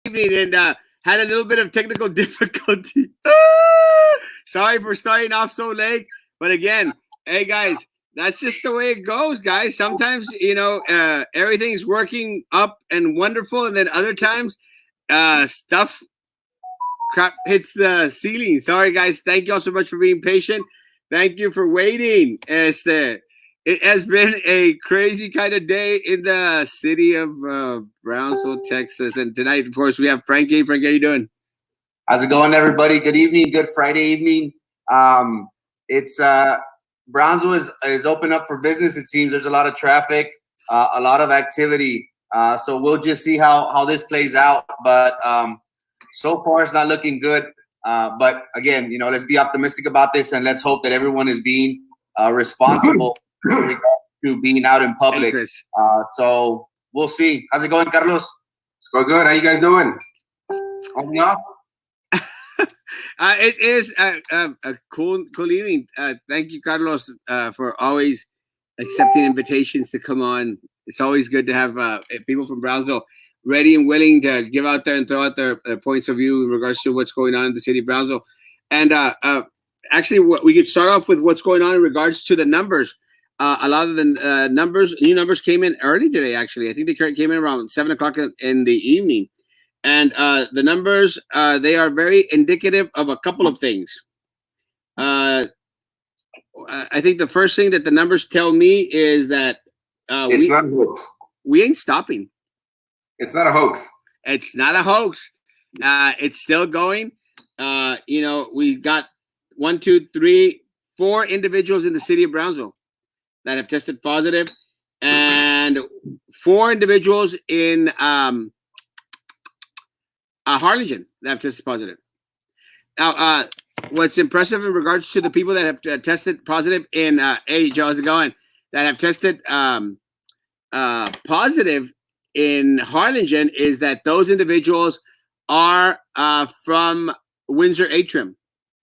evening and had a little bit of technical difficulty. Sorry for starting off so late, but again, hey guys, that's just the way it goes, guys. Sometimes everything's working up and wonderful, and then other times, stuff crap hits the ceiling. Sorry, guys. Thank you all so much for being patient. Thank you for waiting. It has been a crazy kind of day in the city of Brownsville, Texas. And tonight, of course, we have Frankie. Frankie, how you doing? How's it going, everybody? Good evening. Good Friday evening. It's Brownsville is open up for business. It seems there's a lot of traffic, a lot of activity. So we'll just see how this plays out. But so far, it's not looking good. But again, let's be optimistic about this, and let's hope that everyone is being responsible to being out in public. So we'll see. How's it going, Carlos? It's going good. How you guys doing? Holding up? It is a cool evening. Thank you, Carlos, for always accepting invitations to come on. It's always good to have people from Brownsville ready and willing to give out there and throw out their points of view in regards to what's going on in the city of Brownsville. And actually, we could start off with what's going on in regards to the numbers. A lot of the new numbers came in early today, actually. I think they came in around 7 o'clock in the evening. And the numbers, they are very indicative of a couple of things. I think the first thing that the numbers tell me is that it's not a hoax. We ain't stopping. It's not a hoax. It's not a hoax. It's still going. We got 1, 2, 3, 4 individuals in the city of Brownsville that have tested positive, and 4 individuals in Harlingen that have tested positive. Now, what's impressive in regards to the people that have tested positive in hey, Joe, how's it going? That have tested positive in Harlingen is that those individuals are from Windsor Atrium,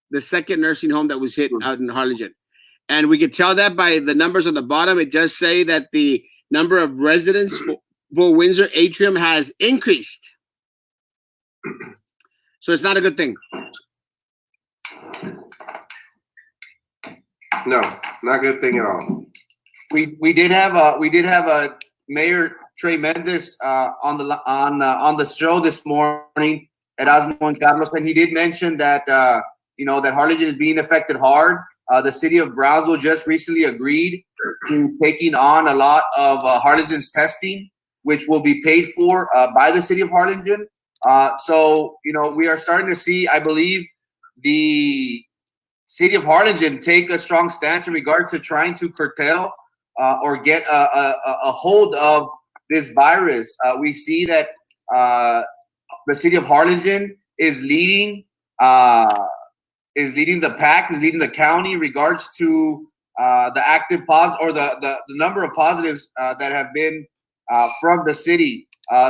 the second nursing home that was hit out in Harlingen. And we could tell that by the numbers on the bottom. It does say that the number of residents for Windsor Atrium has increased. So it's not a good thing. No, not a good thing at all. We did have a Mayor Trey Mendez on the show this morning, Erasmo and Carlos, and he did mention that that Harlingen is being affected hard. The city of Brownsville just recently agreed to taking on a lot of Harlingen's testing, which will be paid for by the city of Harlingen. So we are starting to see, I believe, the city of Harlingen take a strong stance in regards to trying to curtail or get a hold of this virus. We see that the city of Harlingen is leading the pack, is leading the county in regards to the active or the number of positives that have been from the city.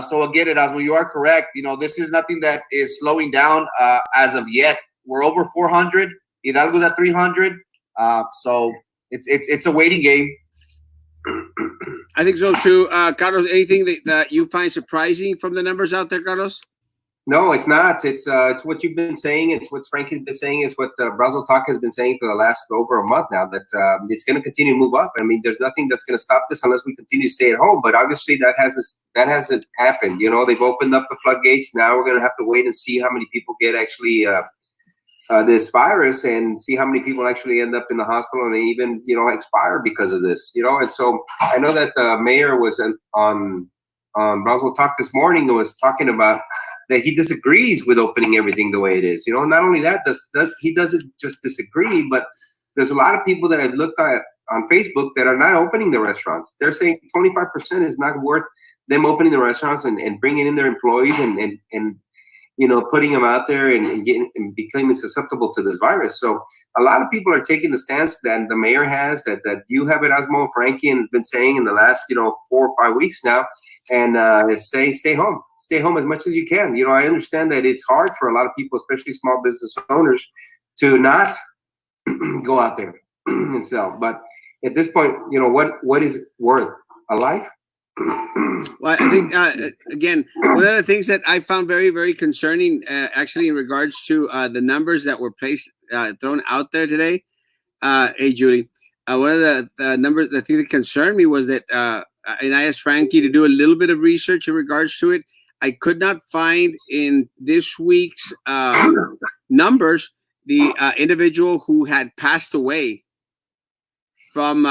So again, Erasmo, you are correct. This is nothing that is slowing down as of yet. We're over 400. Hidalgo's at 300. So it's a waiting game. I think so too. Carlos, anything that you find surprising from the numbers out there, Carlos? No, it's not. It's what you've been saying. It's what Frankie's been saying. It's what Brownsville Talk has been saying for the last over a month now, that it's going to continue to move up. I mean, there's nothing that's going to stop this unless we continue to stay at home. But obviously, that hasn't happened. They've opened up the floodgates. Now we're going to have to wait and see how many people get actually this virus, and see how many people actually end up in the hospital, and they even expire because of this. And so I know that the mayor was on Brownsville Talk this morning and was talking about that he disagrees with opening everything the way it is. Not only that, he doesn't just disagree, but there's a lot of people that I've looked at on Facebook that are not opening the restaurants. They're saying 25% is not worth them opening the restaurants and bringing in their employees and putting them out there and becoming susceptible to this virus. So a lot of people are taking the stance that the mayor has, that you have it, Erasmo, Frankie, and been saying in the last 4 or 5 weeks now, and say stay home as much as you can. I understand that it's hard for a lot of people, especially small business owners, to not go out there and sell. But at this point, what is worth? A life? Well, I think again, one of the things that I found very, very concerning, actually, in regards to the numbers that were placed thrown out there today. Hey, Julie, one of the numbers, the thing that concerned me was that, and I asked Frankie to do a little bit of research in regards to it. I could not find in this week's numbers the individual who had passed away from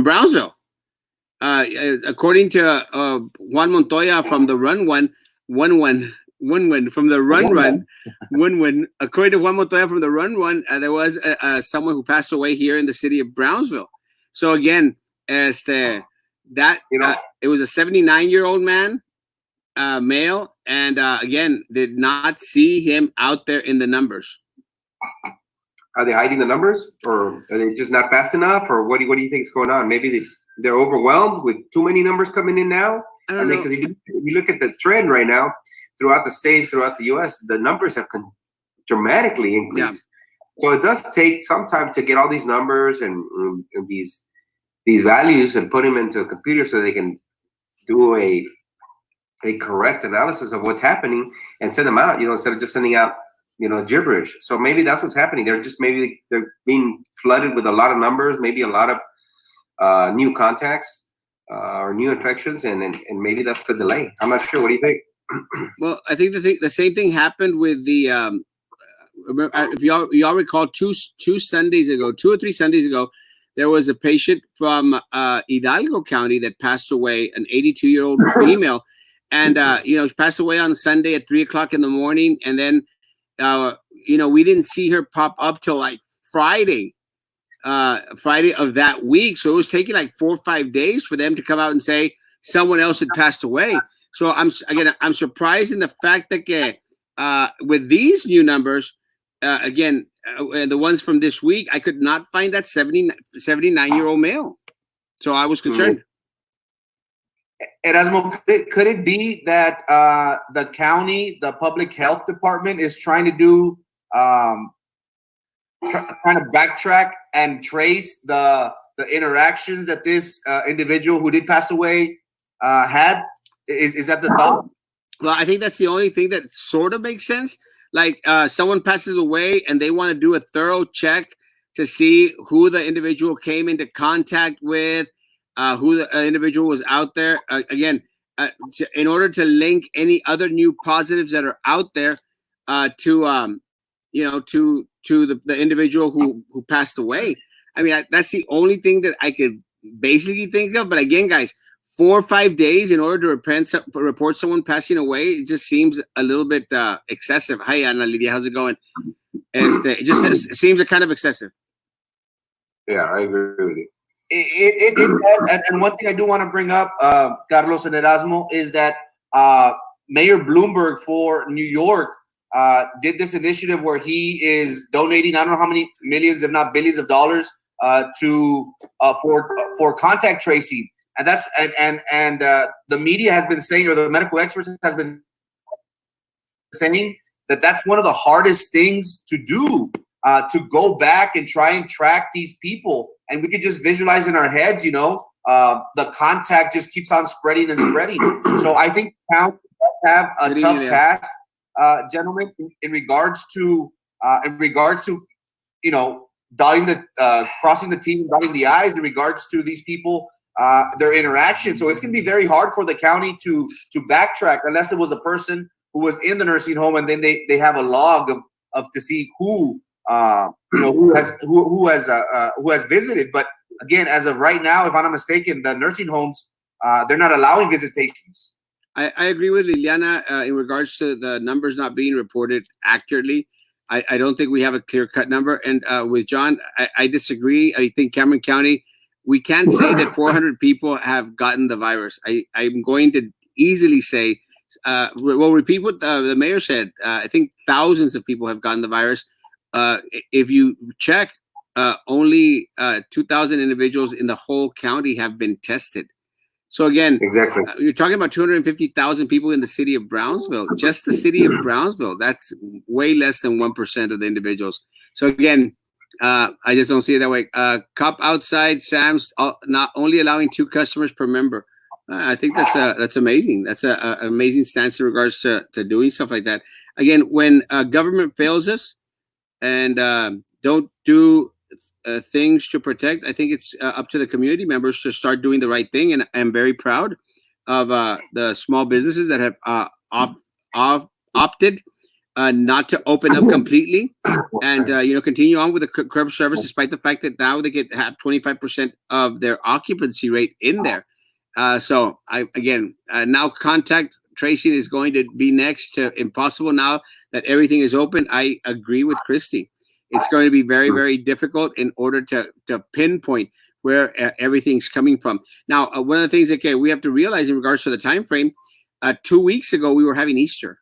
Brownsville. According to Juan Montoya from the Run from the Run. According to Juan Montoya from the Run, there was someone who passed away here in the city of Brownsville. So again, it was a 79-year-old man, male, and again, did not see him out there in the numbers. Are they hiding the numbers, or are they just not fast enough, or what do you think is going on? Maybe they're overwhelmed with too many numbers coming in now. I don't know. Because if you look at the trend right now throughout the state, throughout the U.S., the numbers have dramatically increased. Yeah. So it does take some time to get all these numbers and these values and put them into a computer so they can do a correct analysis of what's happening and send them out. Instead of just sending out gibberish. So maybe that's what's happening. They're being flooded with a lot of numbers, maybe a lot of new contacts or new infections, and maybe that's the delay. I'm not sure. What do you think? Well, I think the same thing happened with the. If y'all recall, two or 3 Sundays ago, there was a patient from Hidalgo County that passed away, an 82-year-old female, and she passed away on Sunday at 3:00 in the morning, and then. We didn't see her pop up till like Friday of that week. So it was taking like 4 or 5 days for them to come out and say someone else had passed away. So I'm surprised in the fact that with these new numbers, the ones from this week, I could not find that 79-year-old male. So I was concerned. Mm-hmm. Erasmo, could it be that the county, the public health department, is trying to do, trying to backtrack and trace the interactions that this individual who did pass away had? Is that the thought? Well, I think that's the only thing that sort of makes sense. Like someone passes away and they want to do a thorough check to see who the individual came into contact with. Who the individual was out there in order to link any other new positives that are out there to the individual who passed away. I mean, that's the only thing that I could basically think of. But again, guys, 4 or 5 days in order to report someone passing away, it just seems a little bit excessive. Hi, Ana Lidia, how's it going? It just seems kind of excessive. Yeah, I agree with you. It does. And one thing I do want to bring up, Carlos and Erasmo, is that Mayor Bloomberg for New York did this initiative where he is donating, I don't know how many millions, if not billions of dollars for contact tracing. And that's and the media has been saying, or the medical experts has been saying, that that's one of the hardest things to do, to go back and try and track these people. And we could just visualize in our heads, the contact just keeps on spreading and spreading. So I think counties have a tough task, gentlemen, in regards to dotting crossing the T and dotting the I's in regards to these people, their interaction. So it's going to be very hard for the county to backtrack unless it was a person who was in the nursing home and then they have a log of to see who who has visited. But again, as of right now, if I'm not mistaken, the nursing homes, they're not allowing visitations. I agree with Liliana in regards to the numbers not being reported accurately. I don't think we have a clear-cut number. And with John, I disagree. I think Cameron County, we can't say that 400 people have gotten the virus. I'm going to easily say, repeat what the mayor said. I think thousands of people have gotten the virus. If you check, only 2,000 individuals in the whole county have been tested. So again, exactly, you're talking about 250,000 people in the city of Brownsville. Just the city of Brownsville, that's way less than 1% of the individuals. So again, I just don't see it that way. Cup outside Sam's, not only allowing 2 customers per member. I think that's amazing. That's a amazing stance in regards to doing stuff like that. Again, when government fails us and don't do things to protect, I think it's up to the community members to start doing the right thing. And I'm very proud of the small businesses that have opted not to open up completely and continue on with the curb service, despite the fact that now they get have 25% of their occupancy rate in there. So now contact tracing is going to be next to impossible now that everything is open. I agree with Christy. It's going to be very, very difficult in order to pinpoint where everything's coming from. Now, one of the things that we have to realize in regards to the time frame, 2 weeks ago we were having Easter.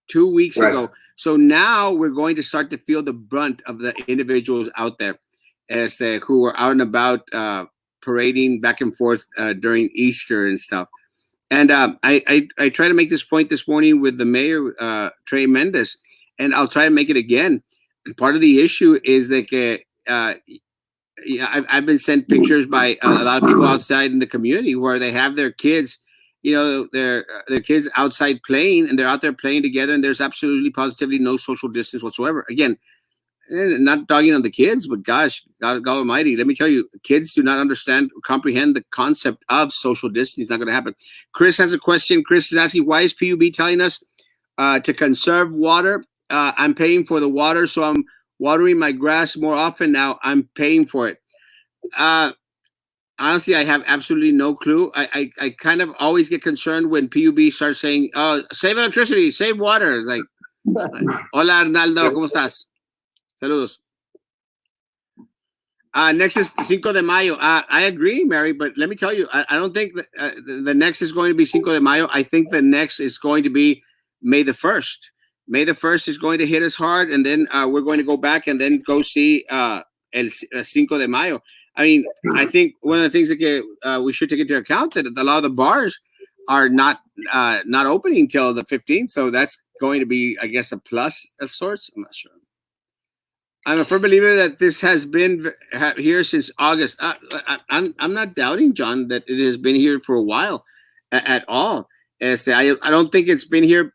2 weeks ago. So now we're going to start to feel the brunt of the individuals out there who were out and about parading back and forth during Easter and stuff. And I try to make this point this morning with the mayor, Trey Mendez, and I'll try to make it again. Part of the issue is that I've been sent pictures by a lot of people outside in the community where they have their kids, their kids outside playing, and they're out there playing together, and there's absolutely positively no social distance whatsoever. Again, not dogging on the kids, but gosh, God Almighty, let me tell you, kids do not understand or comprehend the concept of social distance. It's not going to happen. Chris has a question. Chris is asking, why is PUB telling us to conserve water? I'm paying for the water, so I'm watering my grass more often now. I'm paying for it. Honestly, I have absolutely no clue. I kind of always get concerned when PUB starts saying, "Oh, save electricity, save water." It's like, hola Arnaldo, ¿cómo estás? Saludos. Next is Cinco de Mayo. I agree, Mary, but let me tell you, I don't think the next is going to be Cinco de Mayo. I think the next is going to be May the 1st. May the 1st is going to hit us hard, and then we're going to go back and then go see El Cinco de Mayo. I mean, I think one of the things that we should take into account that a lot of the bars are not opening till the 15th, so that's going to be, I guess, a plus of sorts. I'm not sure. I'm a firm believer that this has been here since August. I'm not doubting, John, that it has been here for a while at all. I don't think it's been here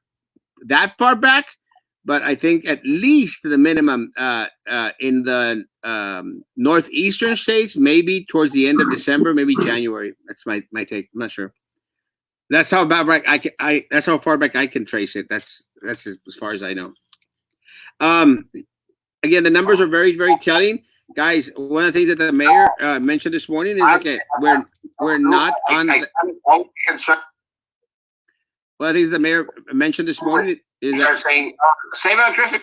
that far back, but I think at least the minimum in the northeastern states, maybe towards the end of December, maybe January. That's my take. I'm not sure. That's how about right. That's how far back I can trace it. That's as far as I know. Again, the numbers are very, very telling, guys. One of the things that the mayor mentioned this morning is we're not on. One of the things the mayor mentioned this morning is that saying save electricity.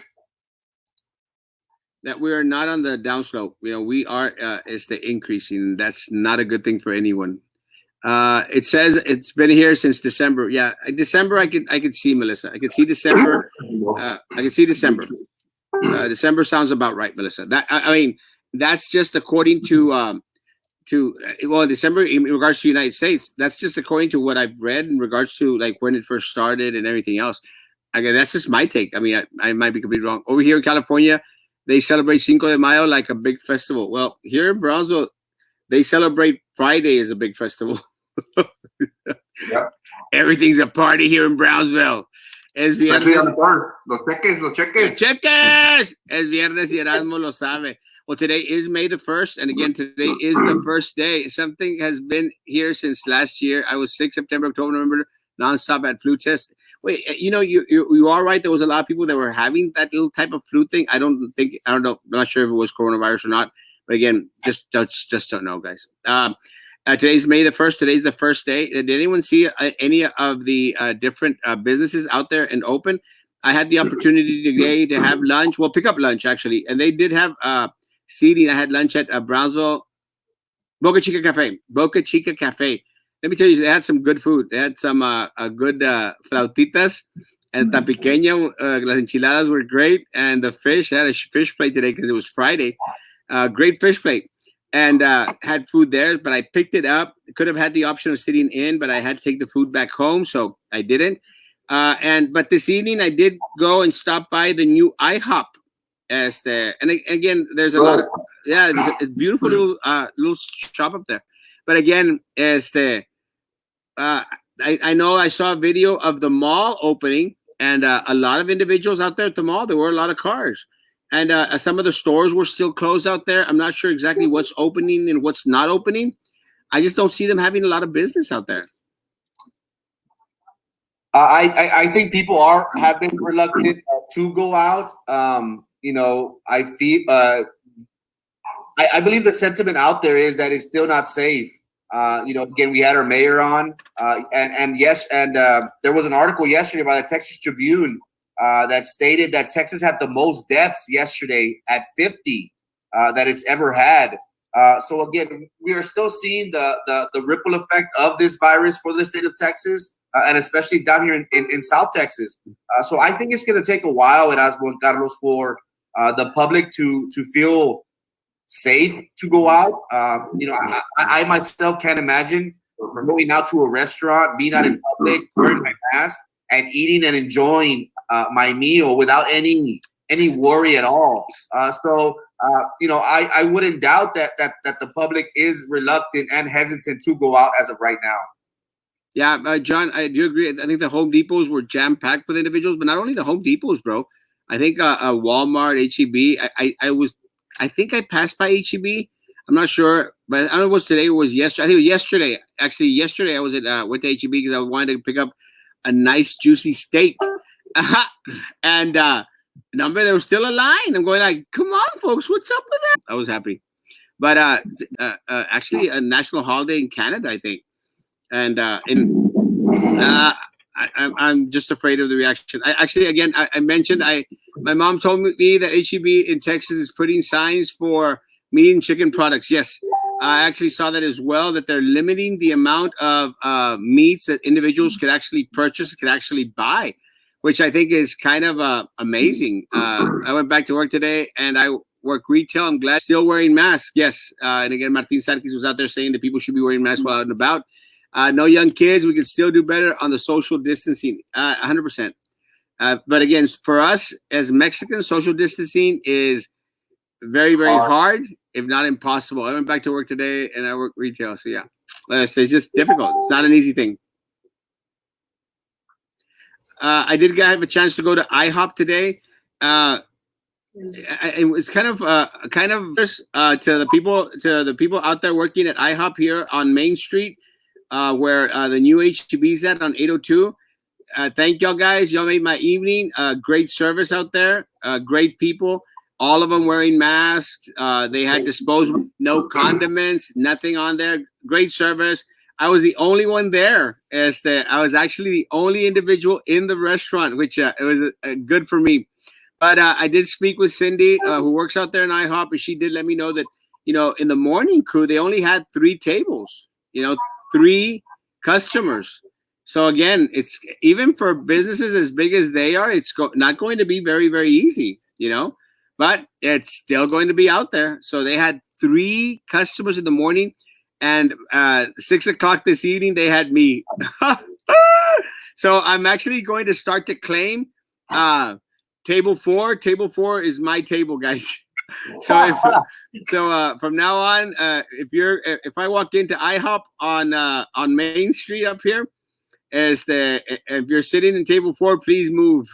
That we are not on the downslope. We are increasing. That's not a good thing for anyone. It says it's been here since December. Yeah, December. I could see, Melissa. I could see December. I could see December. December sounds about right, Melissa. I mean, that's just according to December in regards to the United States. That's just according to what I've read in regards to like when it first started and everything else. Again, that's just my take. I mean, I might be completely wrong. Over here in California, they celebrate Cinco de Mayo like a big festival. Well, here in Brownsville, they celebrate Friday as a big festival. Yeah. Everything's a party here in Brownsville. Es viernes. Los cheques. Cheques. Es viernes y Erasmo lo sabe. Well, today is May the 1st. And again, today is the first day. Something has been here since last year. I was sick September, October, November, nonstop at flu test. Wait, you are right. There was a lot of people that were having that little type of flu thing. I don't know. I'm not sure if it was coronavirus or not. But again, just don't know, guys. Today's May the 1st. Today's the first day. Did anyone see any of the different businesses out there and open? I had the opportunity today to have lunch. Well, pick up lunch, actually. And they did have seating. I had lunch at Brownsville Boca Chica Cafe. Boca Chica Cafe. Let me tell you, they had some good food. They had some good flautitas and tapiqueña. Las enchiladas were great. And the fish, I had a fish plate today because it was Friday. Great fish plate. And had food there, but I picked it up. Could have had the option of sitting in, but I had to take the food back home, so I didn't. But this evening I did go and stop by the new IHOP Again, there's a lot of there's a beautiful little shop up there. But again, I know I saw a video of the mall opening, and a lot of individuals out there at the mall. There were a lot of cars, and some of the stores were still closed out there. I'm not sure exactly what's opening and what's not opening. I just don't see them having a lot of business out there. I think people have been reluctant to go out. I feel I believe the sentiment out there is that it's still not safe. Again, we had our mayor on, and there was an article yesterday by the Texas Tribune that stated that Texas had the most deaths yesterday at 50 that it's ever had. So again, we are still seeing the ripple effect of this virus for the state of Texas, and especially down here in South Texas. So I think it's going to take a while, Erasmo and Carlos, for the public to feel safe to go out. I myself can't imagine going out to a restaurant, being out in public, wearing my mask, and eating and enjoying my meal without any worry at all. I wouldn't doubt that the public is reluctant and hesitant to go out as of right now. Yeah, John, I do agree. I think the Home Depots were jam-packed with individuals, but not only the Home Depots, bro. I think Walmart, HEB. I think I passed by HEB. I'm not sure, but I don't know what's today or was yesterday. I think it was yesterday. Actually, yesterday I was went to HEB because I wanted to pick up a nice juicy steak. And number there was still a line. I'm going like, come on, folks, what's up with that? I was happy. But actually a national holiday in Canada, I think. And I'm just afraid of the reaction. I mentioned my mom told me that HEB in Texas is putting signs for meat and chicken products. Yes, I actually saw that as well, that they're limiting the amount of meats that individuals could actually purchase, could actually buy, which I think is kind of amazing. I went back to work today and I work retail. I'm glad still wearing masks. Yes. And again, Martin Sarkis was out there saying that people should be wearing masks while out and about. No young kids. We can still do better on the social distancing, 100%. But again, for us as Mexicans, social distancing is very, very hard, if not impossible. I went back to work today and I work retail. So yeah, it's just difficult. It's not an easy thing. I did have a chance to go to IHOP today. It was kind of to the people out there working at IHOP here on Main Street, where the new HEB's at on 802. Thank y'all guys. Y'all made my evening. Great service out there. Great people. All of them wearing masks. They had disposable, no condiments, nothing on there. Great service. I was the only one there. I was actually the only individual in the restaurant, which it was good for me. But I did speak with Cindy, who works out there in IHOP, and she did let me know that, in the morning crew, they only had 3 tables, 3 customers. So again, it's even for businesses as big as they are, it's not going to be very, very easy, but it's still going to be out there. So they had 3 customers in the morning, and 6 o'clock this evening, they had me. So I'm actually going to start to claim table 4. Table 4 is my table, guys. So from now on, if I walk into IHOP on Main Street up here, if you're sitting in table 4, please move.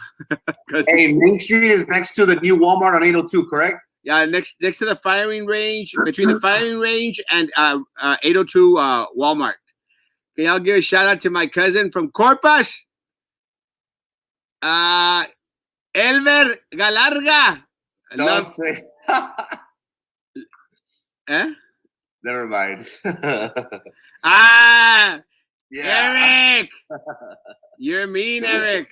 Hey, Main Street is next to the new Walmart on 802, correct? Yeah, next to the firing range, between the firing range and 802 Walmart. Okay, I'll give a shout out to my cousin from Corpus, Elver Galarga. Don't say. Never mind. Eric! You're mean, Eric.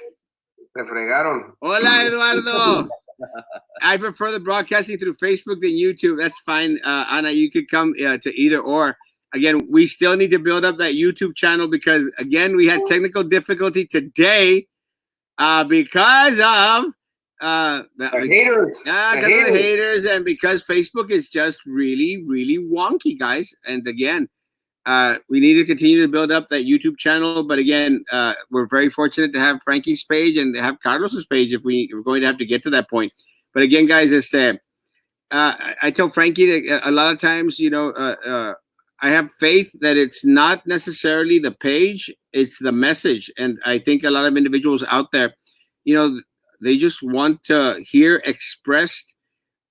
Te fregaron. Hola, Eduardo. I prefer the broadcasting through Facebook than YouTube. That's fine, Ana. You could come to either or. Again, we still need to build up that YouTube channel because, again, we had technical difficulty today because of haters. The haters, and because Facebook is just really, really wonky, guys. And again, we need to continue to build up that YouTube channel. But again, we're very fortunate to have Frankie's page and to have Carlos's page if we're going to have to get to that point. But again, guys, it's I tell Frankie that a lot of times, I have faith that it's not necessarily the page, it's the message. And I think a lot of individuals out there, they just want to hear expressed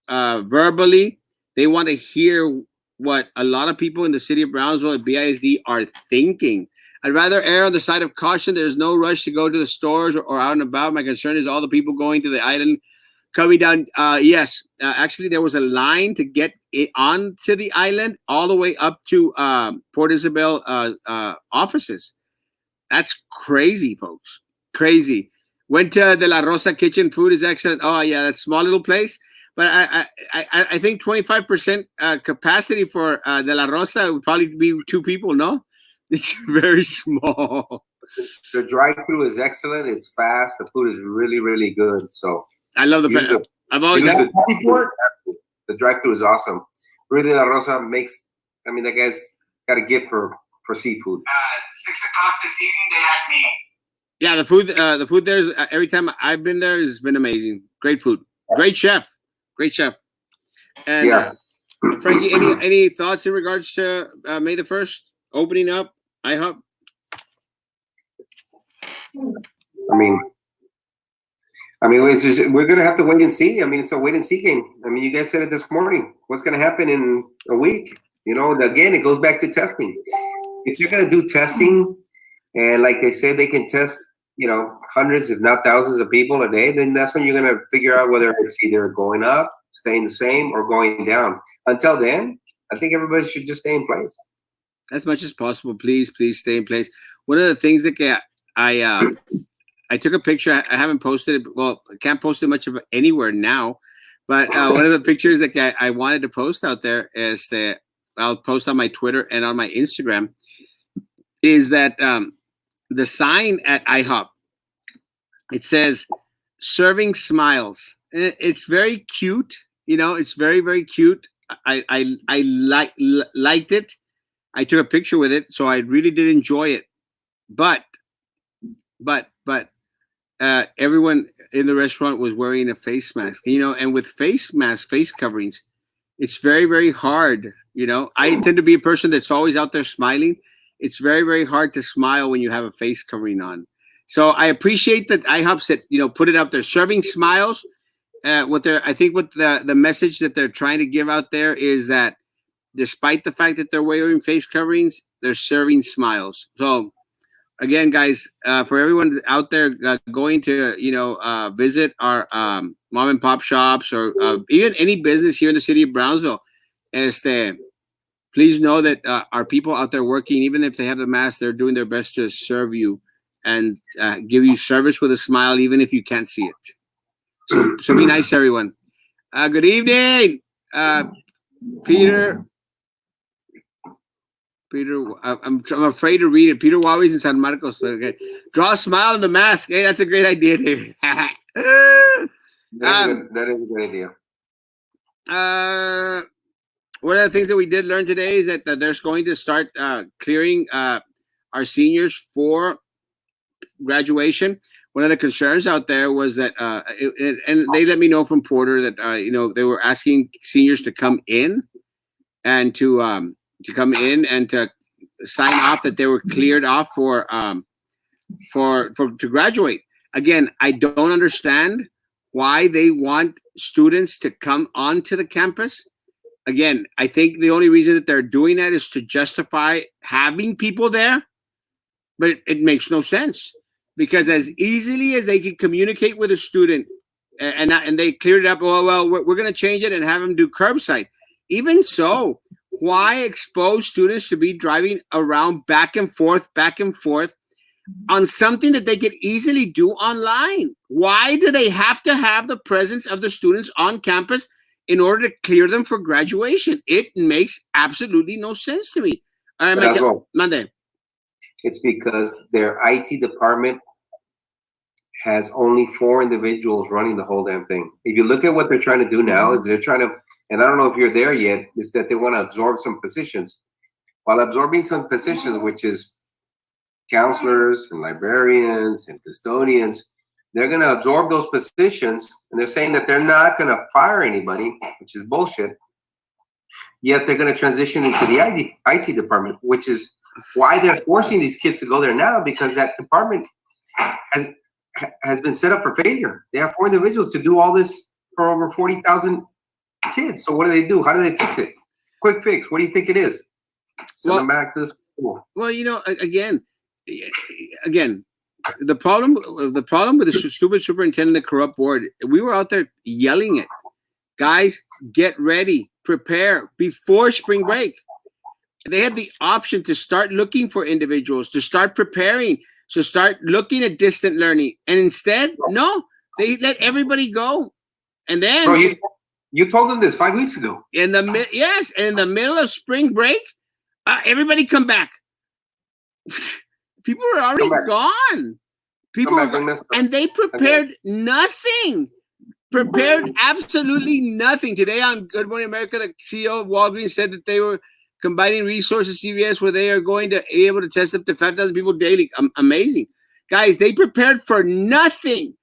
verbally. They want to hear what a lot of people in the city of Brownsville and BISD are thinking. I'd rather err on the side of caution. There's no rush to go to the stores or out and about. My concern is all the people going to the island coming down. Yes, actually, there was a line to get it onto the island all the way up to Port Isabel offices. That's crazy, folks. Crazy. Went to De La Rosa Kitchen. Food is excellent. Oh yeah, that small little place. But I think 25% capacity for De La Rosa would probably be 2 people. No, it's very small. The drive-through is excellent. It's fast. The food is really, really good. So I love the. I've always the drive-through is awesome. Really, La Rosa makes. I mean, that guy's got a gift for seafood. 6 o'clock this evening, they had me. Yeah, the food there is every time I've been there has been amazing. Great food, great chef. And yeah, Frankie, any thoughts in regards to May the 1st opening up IHOP? I mean, we're gonna have to wait and see. I mean, it's a wait and see game. I mean, you guys said it this morning. What's gonna happen in a week? Again, it goes back to testing. If you're gonna do testing, and like they say, they can test, hundreds, if not thousands of people a day, then that's when you're gonna figure out whether it's either going up, staying the same, or going down. Until then, I think everybody should just stay in place. As much as possible, please stay in place. One of the things that I took a picture. I haven't posted it. Well, I can't post it much of anywhere now. But one of the pictures that I wanted to post out there is that I'll post on my Twitter and on my Instagram is that the sign at IHOP, it says serving smiles. It's very cute. It's very, very cute. I liked it. I took a picture with it, so I really did enjoy it. But everyone in the restaurant was wearing a face mask, and with face coverings, it's very, very hard. I tend to be a person that's always out there smiling. It's very, very hard to smile when you have a face covering on. So I appreciate that IHOP said, put it out there, serving smiles. I think what the message that they're trying to give out there is that despite the fact that they're wearing face coverings, they're serving smiles. So again, guys, for everyone out there going to, visit our mom and pop shops or even any business here in the city of Brownsville, please know that our people out there working, even if they have the mask, they're doing their best to serve you and give you service with a smile, even if you can't see it. So be nice, everyone. Good evening, Peter. I'm afraid to read it. Peter Huawei's in San Marcos. Okay. Draw a smile in the mask. Hey, that's a great idea, David. That is a good idea. One of the things that we did learn today is that there's going to start clearing our seniors for graduation. One of the concerns out there was that, and they let me know from Porter that they were asking seniors to come in and to sign off that they were cleared off to graduate. Again, I don't understand why they want students to come onto the campus. Again, I think the only reason that they're doing that is to justify having people there, but it makes no sense because as easily as they can communicate with a student and they cleared it up, well, we're going to change it and have them do curbside. Even so, why expose students to be driving around back and forth on something that they could easily do online? Why do they have to have the presence of the students on campus in order to clear them for graduation? It makes absolutely no sense to me. Monday. It's because their IT department has only 4 individuals running the whole damn thing. If you look at what they're trying to do now, is they're trying to, and I don't know if you're there yet, is that they want to absorb some positions. While absorbing some positions, which is counselors and librarians and custodians, They're going to absorb those positions, and they're saying that they're not going to fire anybody, which is bullshit. Yet they're going to transition into the IT department, which is why they're forcing these kids to go there now, because that department has been set up for failure. They have 4 individuals to do all this for over 40,000 kids. So what do? How do they fix it? Quick fix. What do you think it is? Send them back to the school. Well, again, the problem with the stupid superintendent, the corrupt board, we were out there yelling it. Guys, get ready, prepare before spring break. They had the option to start looking for individuals, to start preparing, to start looking at distant learning. And instead, no, they let everybody go. And then Bro, you told them this 5 weeks ago. In the middle of spring break, everybody come back. People were already gone. And they prepared nothing. Prepared absolutely nothing. Today on Good Morning America, the CEO of Walgreens said that they were combining resources, CVS, where they are going to be able to test up to 5,000 people daily. Amazing. Guys, they prepared for nothing.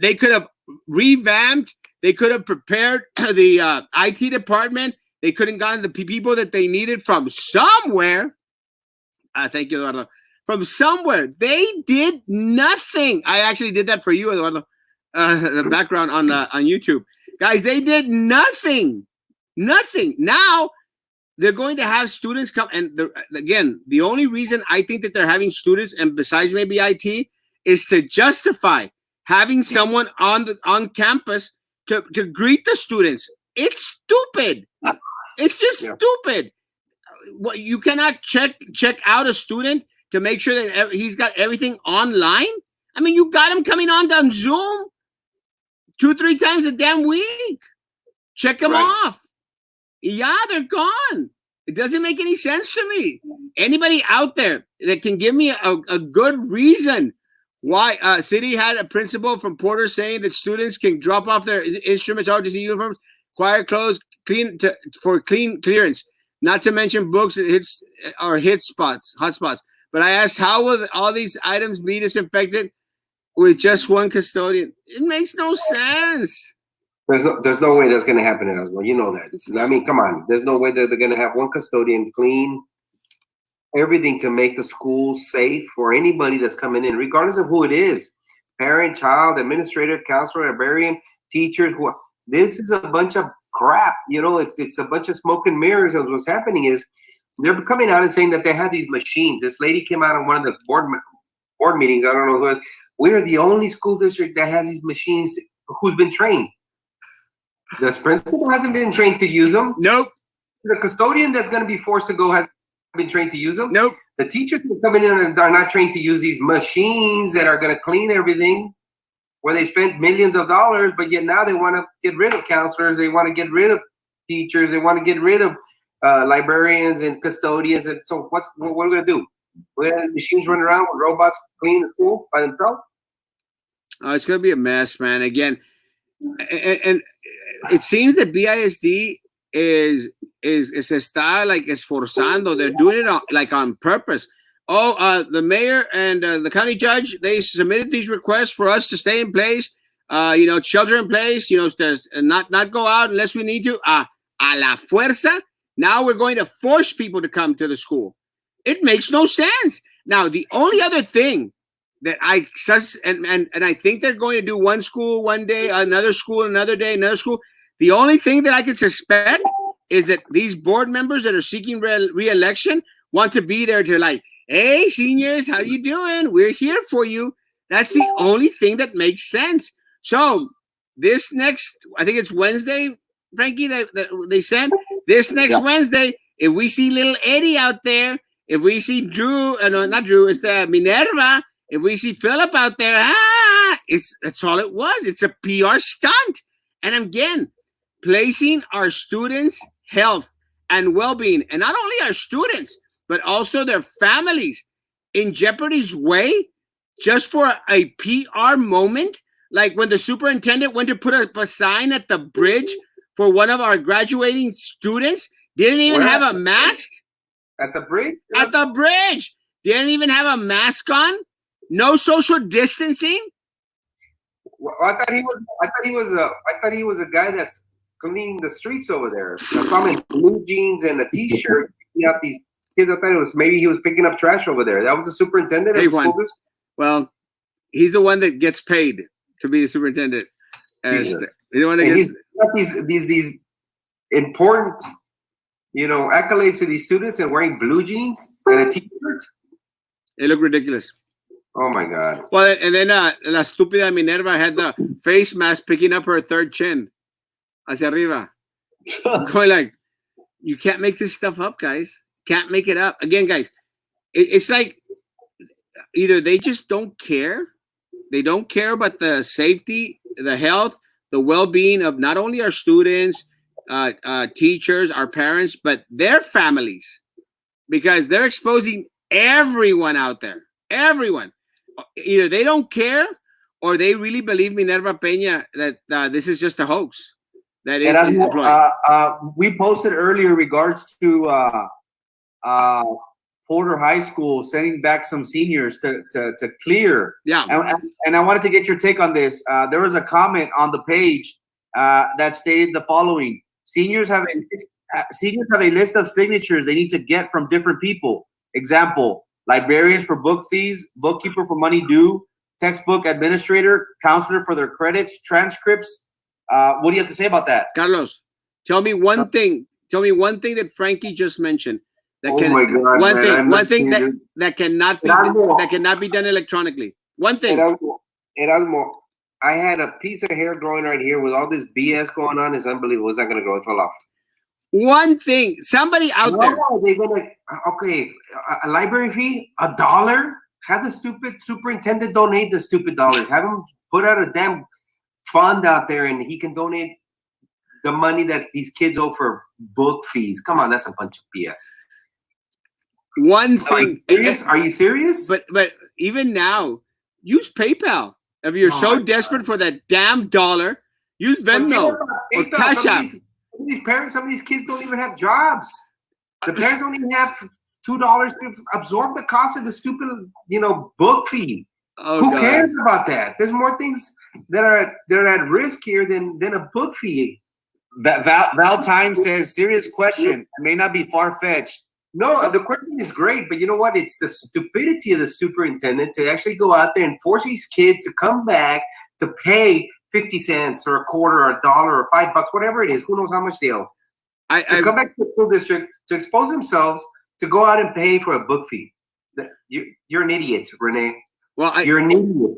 They could have revamped. They could have prepared the IT department. They could have gotten the people that they needed from somewhere. Thank you, Eduardo. From somewhere. They did nothing. I actually did that for you, Eduardo. The background on YouTube. Guys, they did nothing. Nothing. Now, they're going to have students come. And again, the only reason I think that they're having students, and besides maybe IT, is to justify having someone on campus to greet the students. It's stupid. It's just stupid. What, you cannot check out a student to make sure that he's got everything online? I mean, you got him coming on Zoom 2-3 times a damn week. Check them off. Yeah, they're gone. It doesn't make any sense to me. Anybody out there that can give me a good reason why City had a principal from Porter saying that students can drop off their instrumentology uniforms, choir clothes, for clean clearance, not to mention books that hot spots. But I asked, how will all these items be disinfected with just one custodian? It makes no sense. There's no way that's going to happen in Erasmo. You know that. I mean, come on. There's no way that they're going to have one custodian clean everything to make the school safe for anybody that's coming in, regardless of who it is. Parent, child, administrator, counselor, librarian, teachers. This is a bunch of crap. It's a bunch of smoke and mirrors. And what's happening is they're coming out and saying that they have these machines. This lady came out on one of the board meetings. I don't know who. We're the only school district that has these machines who's been trained. The principal hasn't been trained to use them. Nope. The custodian that's going to be forced to go has been trained to use them. Nope. The teachers who are coming in and are not trained to use these machines that are going to clean everything, where they spent millions of dollars, but yet now they want to get rid of counselors. They want to get rid of teachers. They want to get rid of librarians and custodians. And so what are we going to do? We're going to have machines running around with robots cleaning the school by themselves? It's going to be a mess, man. Again, and it seems that BISD is está like esforzando. They're doing it on purpose. The mayor and the county judge, they submitted these requests for us to stay in place. Shelter in place. To not go out unless we need to. A la fuerza. Now we're going to force people to come to the school. It makes no sense. Now the only other thing that I think they're going to do one school one day, another school another day, another school. The only thing that I could suspect is that these board members that are seeking re-election want to be there to like, hey, seniors, how you doing? We're here for you. That's the only thing that makes sense. So this next, I think it's Wednesday, Frankie, that they said, this next Wednesday, if we see little Eddie out there, if we see Drew, not Drew, it's the Minerva, if we see Philip out there, that's all it was. It's a PR stunt. And again, placing our students' health and well-being, and not only our students, but also their families in jeopardy's way, just for a PR moment. Like when the superintendent went to put a sign at the bridge for one of our graduating students, didn't even have a mask. At the bridge? At the bridge. Didn't even have a mask on. No social distancing. Well, I thought he was a guy that's cleaning the streets over there. I saw him in blue jeans and a t-shirt. Picking up these kids. I thought it was maybe he was picking up trash over there. That was the superintendent of Hey, the school Juan. district. Well, he's the one that gets paid to be the superintendent. Jesus. He's the one that And gets. he's got these important, accolades to these students and wearing blue jeans and a t-shirt. It looked ridiculous. Oh my God. Well, and then la estúpida Minerva had the face mask picking up her third chin. Hacia arriba. Going like, you can't make this stuff up, guys. Can't make it up. Again, guys, it's like either they just don't care. They don't care about the safety, the health, the well-being of not only our students, teachers, our parents, but their families. Because they're exposing everyone out there. Everyone. Either they don't care or they really believe Minerva Peña that this is just a hoax. That is we posted earlier regards to Porter High School sending back some seniors to clear. Yeah. And I wanted to get your take on this. There was a comment on the page that stated the following: seniors have a list of signatures they need to get from different people. Example: librarians for book fees, bookkeeper for money due, textbook administrator, counselor for their credits, transcripts. What do you have to say about that? Carlos, tell me one thing. Tell me one thing that Frankie just mentioned. That One thing that cannot be done electronically. One thing. Erasmo, I had a piece of hair growing right here with all this BS going on. It's unbelievable. It's not going to grow. It fell off. One thing. Somebody out there. They're gonna a library fee $1. Have the stupid superintendent donate the stupid dollars. Have him put out a damn fund out there, and he can donate the money that these kids owe for book fees. Come on, that's a bunch of BS. One thing. Are you serious? But even now, use PayPal. If you're so desperate for that damn dollar, use Venmo or Cash App. Some of these kids don't even have jobs. The parents don't even have $2 to absorb the cost of the stupid, book fee. Who cares about that? There's more things that are at risk here than a book fee. Val Time says, serious question. It may not be far-fetched. No, the question is great, but you know what? It's the stupidity of the superintendent to actually go out there and force these kids to come back to pay 50 cents or a quarter or $1 or $5, whatever it is. Who knows how much they owe? To come back to the school district, to expose themselves, to go out and pay for a book fee. You're an idiot, Renee. Well, you're an idiot.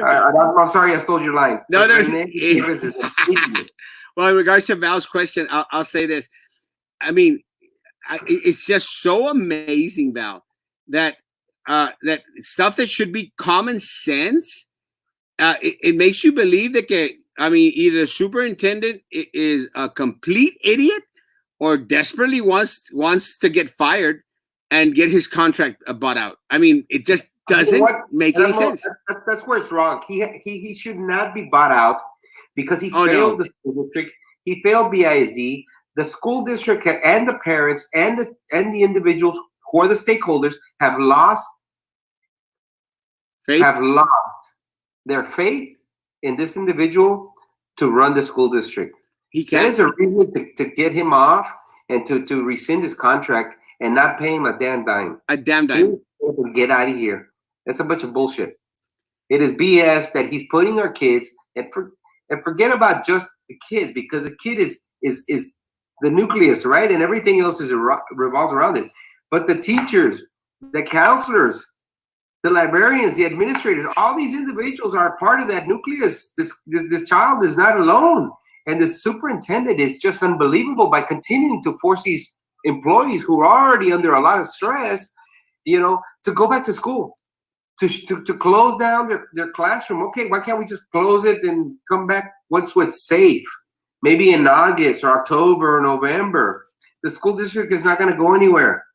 I'm sorry I stole your line. No. Renee is an idiot. Well, in regards to Val's question, I'll say this. I mean, it's just so amazing, Val, that that stuff that should be common sense, it makes you believe that either the superintendent is a complete idiot or desperately wants to get fired and get his contract bought out. I mean, it just doesn't make any sense. That's where it's wrong. He should not be bought out because he failed the school district. He failed BISD. The school district and the parents and the individuals who are the stakeholders have lost their faith in this individual to run the school district. That is a reason to get him off and to rescind his contract and not pay him a damn dime. A damn dime. Get out of here. That's a bunch of bullshit. It is BS that he's putting our kids and forget about just the kids, because the kid is the nucleus, right? And everything else revolves around it. But the teachers, the counselors, the librarians, the administrators, all these individuals are part of that nucleus. This child is not alone. And the superintendent is just unbelievable by continuing to force these employees who are already under a lot of stress, to go back to school, to close down their classroom. Okay, why can't we just close it and come back once it's safe? Maybe in August or October or November. The school district is not going to go anywhere.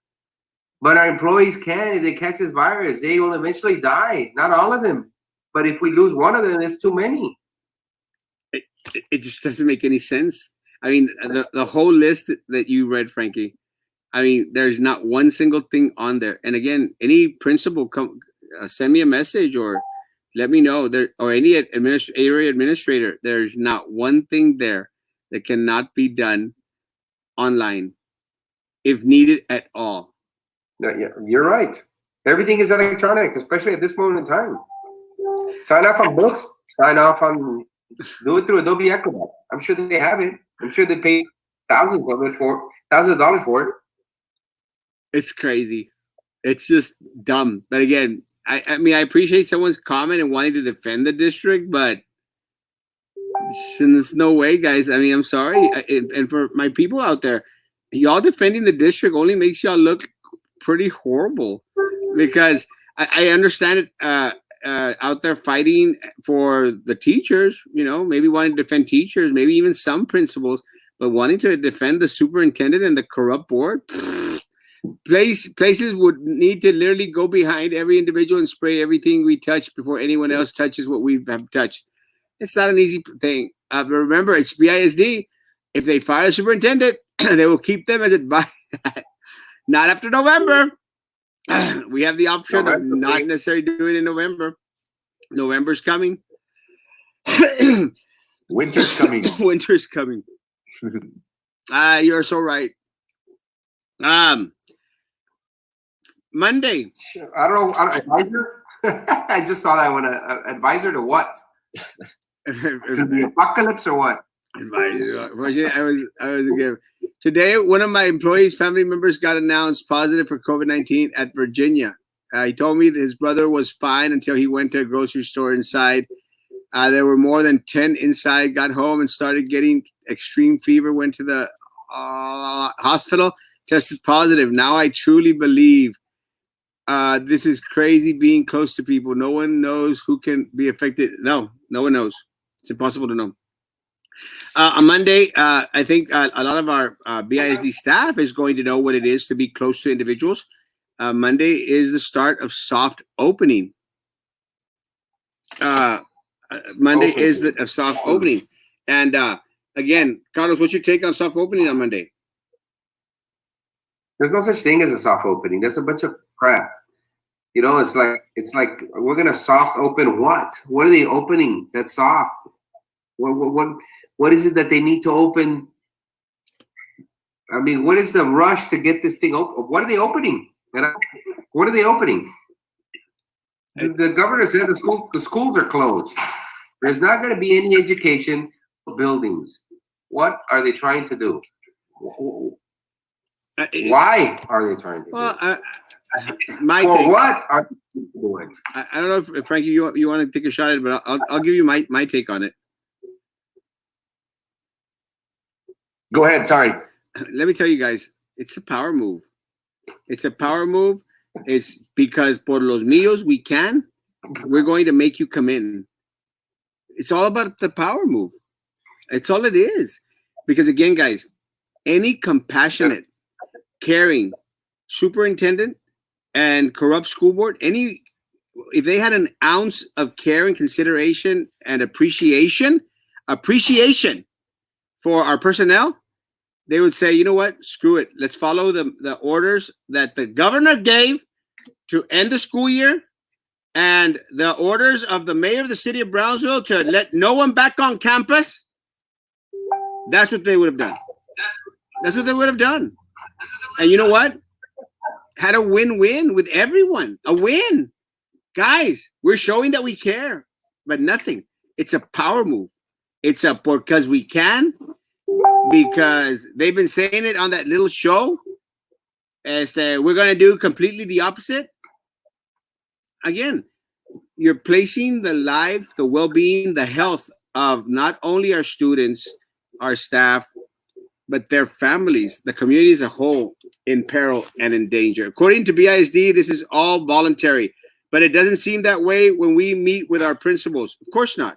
But our employees can. If they catch this virus, they will eventually die. Not all of them. But if we lose one of them, it's too many. It just doesn't make any sense. I mean, the whole list that you read, Frankie, I mean, there's not one single thing on there. And again, any principal send me a message or let me know there, or any area administrator. There's not one thing there that cannot be done online if needed at all. No, yeah, you're right. Everything is electronic, especially at this moment in time. Sign off on books. Sign off on. Do it through Adobe Acrobat. I'm sure they have it. I'm sure they pay thousands of dollars for it. It's crazy. It's just dumb. But again, I mean, I appreciate someone's comment and wanting to defend the district, but there's no way, guys. I mean, I'm sorry. And for my people out there, y'all defending the district only makes y'all look pretty horrible, because I understand it out there fighting for the teachers, maybe wanting to defend teachers, maybe even some principals, but wanting to defend the superintendent and the corrupt board. Places would need to literally go behind every individual and spray everything we touch before anyone else touches what we have touched. It's not an easy thing. But remember, it's BISD. If they fire the superintendent, they will keep them as advice. Not after November. We have the option of not necessarily doing it in November. November's coming. Winter's coming. Winter's coming. You're so right. Monday. I don't know. Advisor? I just saw that one. Advisor to what? To the apocalypse or what? Today, one of my employees' family members got announced positive for COVID-19 at Virginia. He told me that his brother was fine until he went to a grocery store inside. There were more than 10 inside, got home and started getting extreme fever, went to the hospital, tested positive. Now I truly believe this is crazy being close to people. No one knows who can be affected. No one knows. It's impossible to know. On Monday, I think a lot of our BISD staff is going to know what it is to be close to individuals. Monday is the start of soft opening. Monday is the soft opening. And again, Carlos, what's your take on soft opening on Monday? There's no such thing as a soft opening. That's a bunch of crap. It's like we're gonna soft open what? What are they opening that's soft? What is it that they need to open? I mean, what is the rush to get this thing open? What are they opening? What are they opening? The governor said the schools are closed. There's not going to be any education buildings. What are they trying to do? Why are they trying to do it? What are they doing? I don't know if Frankie, you want to take a shot at it, but I'll give you my take on it. Go ahead. Sorry. Let me tell you guys, it's a power move. It's a power move. It's because por los míos, we're going to make you come in. It's all about the power move. It's all it is. Because again, guys, any compassionate, caring superintendent and corrupt school board, if they had an ounce of care and consideration and appreciation for our personnel, they would say, you know what, screw it. Let's follow the orders that the governor gave to end the school year and the orders of the mayor of the city of Brownsville to let no one back on campus. That's what they would have done. That's what they would have done. And you know what? Had a win-win with everyone. A win. Guys, we're showing that we care, but nothing. It's a power move. It's because we can, because they've been saying it on that little show as that we're going to do completely the opposite. Again, you're placing the life, the well-being, the health of not only our students, our staff, but their families, the community as a whole, in peril and in danger. According to BISD, this is all voluntary, but it doesn't seem that way when we meet with our principals. Of course not.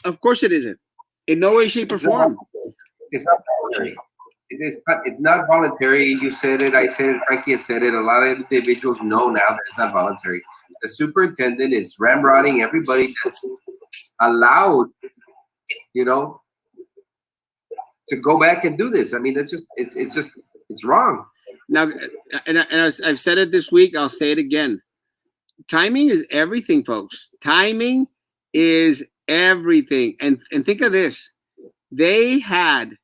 Of course it isn't. In no way, shape, or form. It's not voluntary. It's not voluntary. You said it. I said it. Frankie has said it. A lot of individuals know now that it's not voluntary. The superintendent is ramrodding everybody that's allowed, to go back and do this. I mean, it's wrong. Now, and I've said it this week. I'll say it again. timing is everything, folks. Timing is everything. And think of this. They had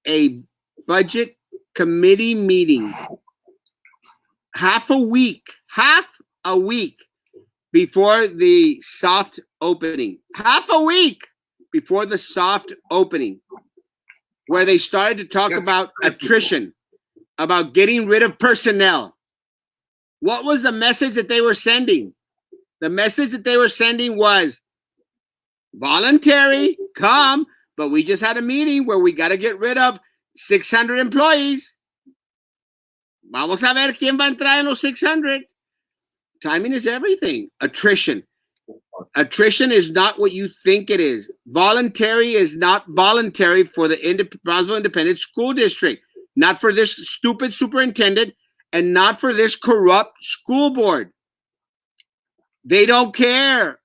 a budget committee meeting half a week before the soft opening. Half a week before the soft opening, where they started to talk about attrition, about getting rid of personnel. What was the message that they were sending? The message that they were sending was voluntary, come, but we just had a meeting where we got to get rid of 600 employees. Vamos a ver quién va a entrar en los 600. Timing is everything. Attrition. Attrition is not what you think it is. Voluntary is not voluntary for the Brownsville Independent School District, not for this stupid superintendent, and not for this corrupt school board. They don't care.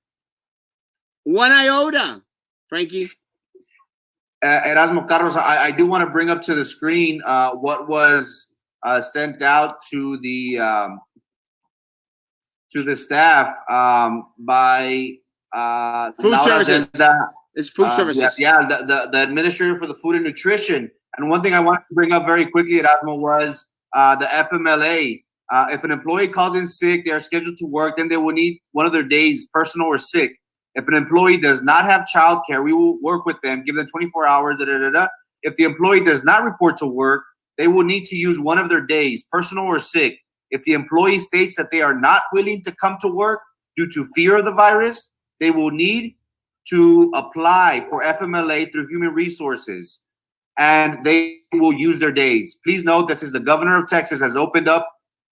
One iota. Frankie? Erasmo, Carlos, I do want to bring up to the screen what was sent out to the staff by Food Laura services. Zenda. It's food services. Yeah, the administrator for the food and nutrition. And one thing I wanted to bring up very quickly, Erasmo, was the FMLA. If an employee calls in sick, they are scheduled to work, then they will need one of their days, personal or sick. If an employee does not have childcare, we will work with them, give them 24 hours. If the employee does not report to work, they will need to use one of their days, personal or sick. If the employee states that they are not willing to come to work due to fear of the virus, they will need to apply for FMLA through Human Resources, and they will use their days. Please note that since the governor of Texas has opened up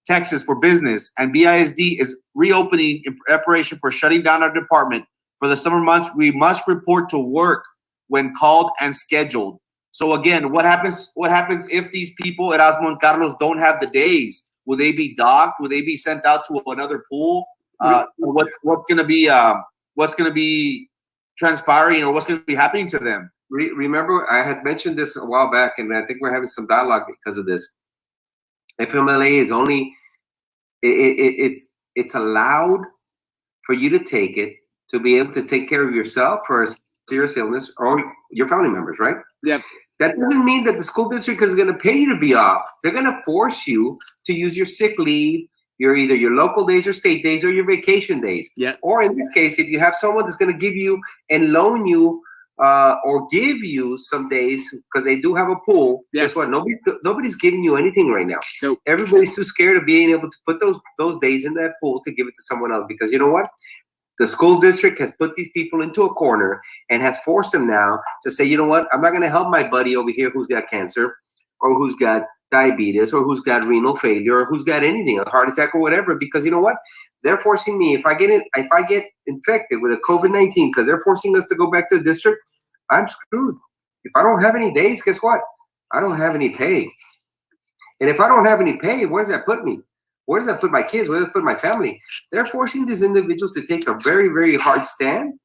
Texas for business and BISD is reopening in preparation for shutting down our department for the summer months, we must report to work when called and scheduled. So again, what happens if these people, Erasmo and Carlos, don't have the days? Will they be docked? Will they be sent out to another pool? What's going to be transpiring, or what's going to be happening to them? Remember, I had mentioned this a while back, and I think we're having some dialogue because of this. FMLA is only it's allowed for you to take it to be able to take care of yourself for a serious illness or your family members, right? Yep. That doesn't mean that the school district is going to pay you to be off. They're going to force you to use your sick leave, either your local days or state days or your vacation days. Yeah. Or in this case, if you have someone that's going to give you and loan you or give you some days, because they do have a pool. Yes. Guess what? Nobody's giving you anything right now. Nope. Everybody's too scared of being able to put those days in that pool to give it to someone else, because you know what? The school district has put these people into a corner and has forced them now to say, you know what? I'm not going to help my buddy over here who's got cancer or who's got diabetes or who's got renal failure or who's got anything, a heart attack or whatever, because you know what? They're forcing me. If I get infected with a COVID-19 because they're forcing us to go back to the district, I'm screwed. If I don't have any days, guess what? I don't have any pay. And if I don't have any pay, where does that put me? Where does that put my kids? Where does that put my family? They're forcing these individuals to take a very, very hard stand,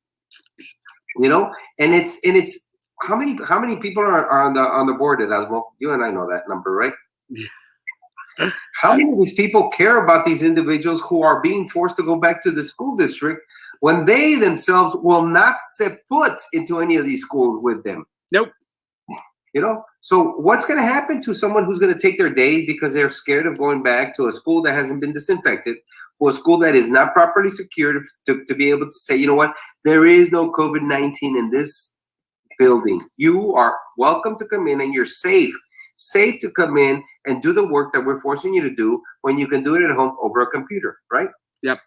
you know. And it's how many people are on the board at Erasmo? You and I know that number, right? How many of these people care about these individuals who are being forced to go back to the school district when they themselves will not set foot into any of these schools with them? Nope. You know, so what's going to happen to someone who's going to take their day because they're scared of going back to a school that hasn't been disinfected, or a school that is not properly secured to be able to say, you know what, there is no COVID-19 in this building. You are welcome to come in and you're safe to come in and do the work that we're forcing you to do when you can do it at home over a computer, right? Yep.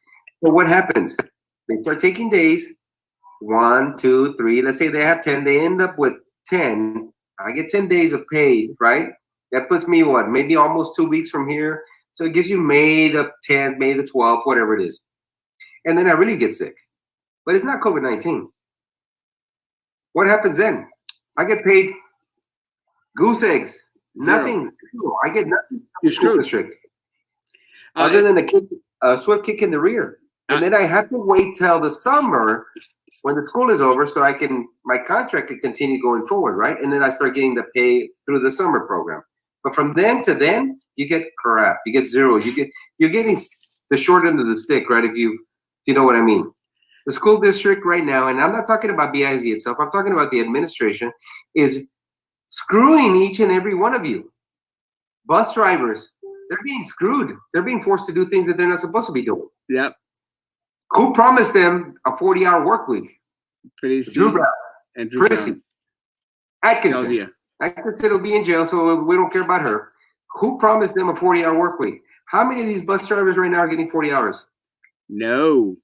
So what happens? They start taking days, 1, 2, 3. Let's say they have 10. They end up with 10. I get 10 days of paid, right? That puts me what? Maybe almost 2 weeks from here. So it gives you May the 10th, May the 12th, whatever it is. And then I really get sick. But it's not COVID-19. What happens then? I get paid goose eggs. Nothing. Zero. I get nothing. You're screwed. Other than a swift kick in the rear. And then I have to wait till the summer when the school is over so my contract can continue going forward, right? And then I start getting the pay through the summer program. But from then to then, you get crap. You get zero. You're getting the short end of the stick, right? If you know what I mean. The school district right now, and I'm not talking about BIZ itself, I'm talking about the administration, is screwing each and every one of you. Bus drivers, they're being screwed. They're being forced to do things that they're not supposed to be doing. Yep. Who promised them a 40-hour work week? Drew Brown. And Drew Prissy. Brown. Atkinson. Sylvia. Atkinson will be in jail, so we don't care about her. Who promised them a 40-hour work week? How many of these bus drivers right now are getting 40 hours? No.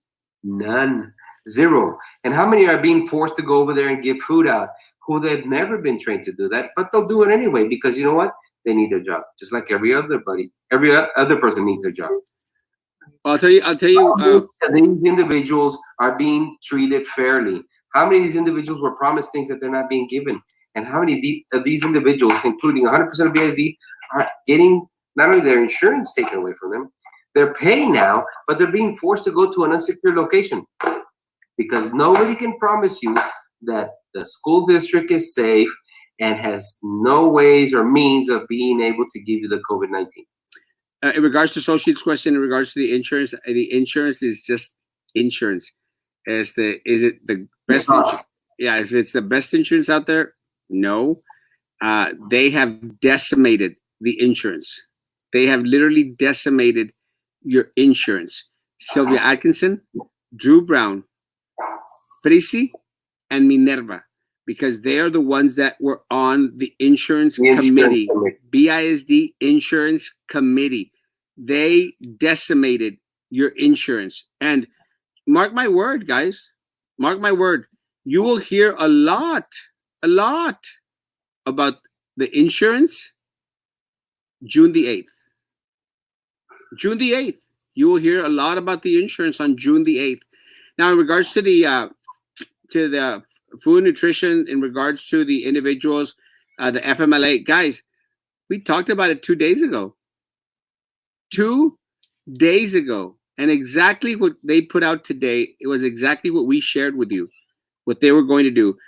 None. Zero. And how many are being forced to go over there and give food out who they've never been trained to do that, but they'll do it anyway because you know what? They need their job, just like every other person needs their job. I'll tell you. These individuals are being treated fairly. How many of these individuals were promised things that they're not being given? And how many of these individuals, including 100% of BISD, are getting not only their insurance taken away from them, they're paying now, but they're being forced to go to an unsecure location because nobody can promise you that the school district is safe and has no ways or means of being able to give you the COVID-19. In regards to Associate's question, in regards to the insurance is just insurance. Is it the best? Yeah, if it's the best insurance out there, no. They have decimated the insurance. They have literally decimated your insurance. Sylvia Atkinson, Drew Brown, Prissy, and Minerva, because they are the ones that were on the insurance committee, BISD insurance committee. They decimated your insurance. And mark my word, guys, mark my word, you will hear a lot about the insurance June the 8th. June the 8th. You will hear a lot about the insurance on June the 8th. Now, in regards to the food nutrition, in regards to the individuals, the FMLA, guys, we talked about it 2 days ago. 2 days ago. And exactly what they put out today, it was exactly what we shared with you, what they were going to do.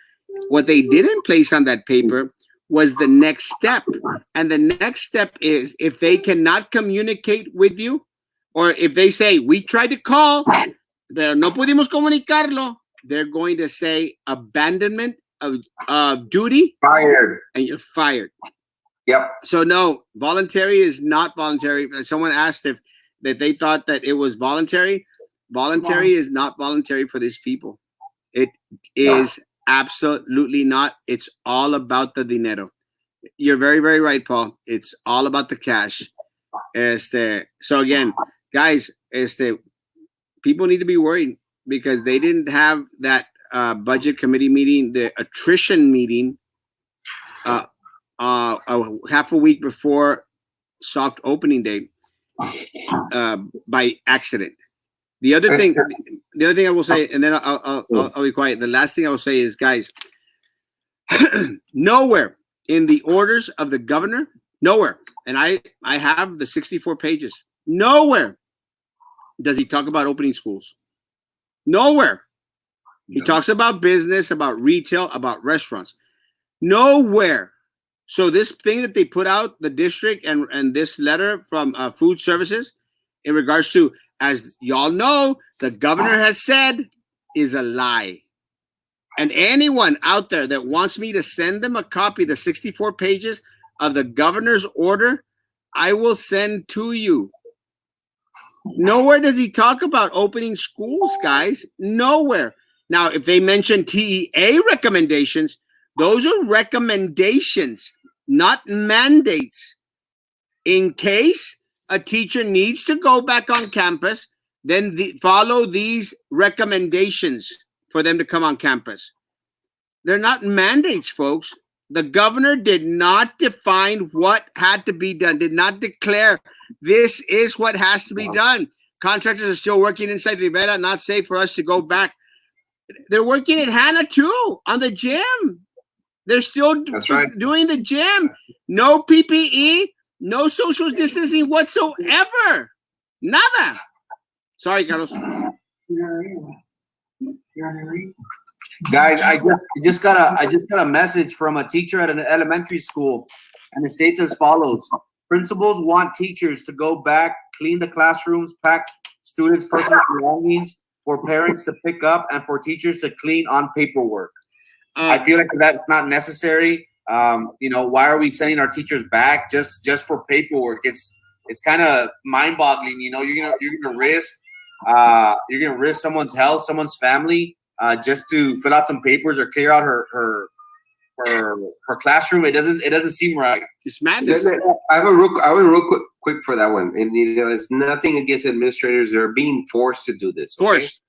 What they didn't place on that paper was the next step. And the next step is if they cannot communicate with you, or if they say, we tried to call, pero no pudimos comunicarlo, they're going to say abandonment of duty. Fired. And you're fired. Yep. So no, voluntary is not voluntary. Someone asked if that they thought that it was voluntary. Voluntary is not voluntary for these people. It is absolutely not. It's all about the dinero. You're very, very right, Paul. It's all about the cash. So again, guys, people need to be worried because they didn't have that budget committee meeting, the attrition meeting, half a week before soft opening day by accident. The other thing I will say, and then I'll be quiet. The last thing I will say is, guys, nowhere in the orders of the governor, nowhere, and I have the 64 pages, nowhere does he talk about opening schools. Nowhere. He talks about business, about retail, about restaurants. Nowhere. So this thing that they put out, the district and this letter from food services in regards to, as y'all know, the governor has said is a lie. And anyone out there that wants me to send them a copy, the 64 pages of the governor's order, I will send to you. Nowhere does he talk about opening schools, guys. Nowhere. Now, if they mention TEA recommendations, those are recommendations, not mandates. In case a teacher needs to go back on campus, then follow these recommendations for them to come on campus. They're not mandates, folks. The governor did not define what had to be done, did not declare this is what has to be done. Contractors are still working inside Rivera, not safe for us to go back. They're working at Hannah too, on the gym. They're still doing the gym. No PPE, no social distancing whatsoever. Nada. Sorry, Carlos. Guys, I just got a message from a teacher at an elementary school, and it states as follows: principals want teachers to go back, clean the classrooms, pack students' personal belongings, for parents to pick up, and for teachers to clean on paperwork. I feel like that's not necessary. Why are we sending our teachers back just for paperwork? It's kind of mind-boggling. You're gonna risk someone's health, someone's family, just to fill out some papers or clear out her classroom. It doesn't seem right. It's madness. I have a real quick for that one, and it's nothing against administrators. They're being forced to do this. Okay? Forced.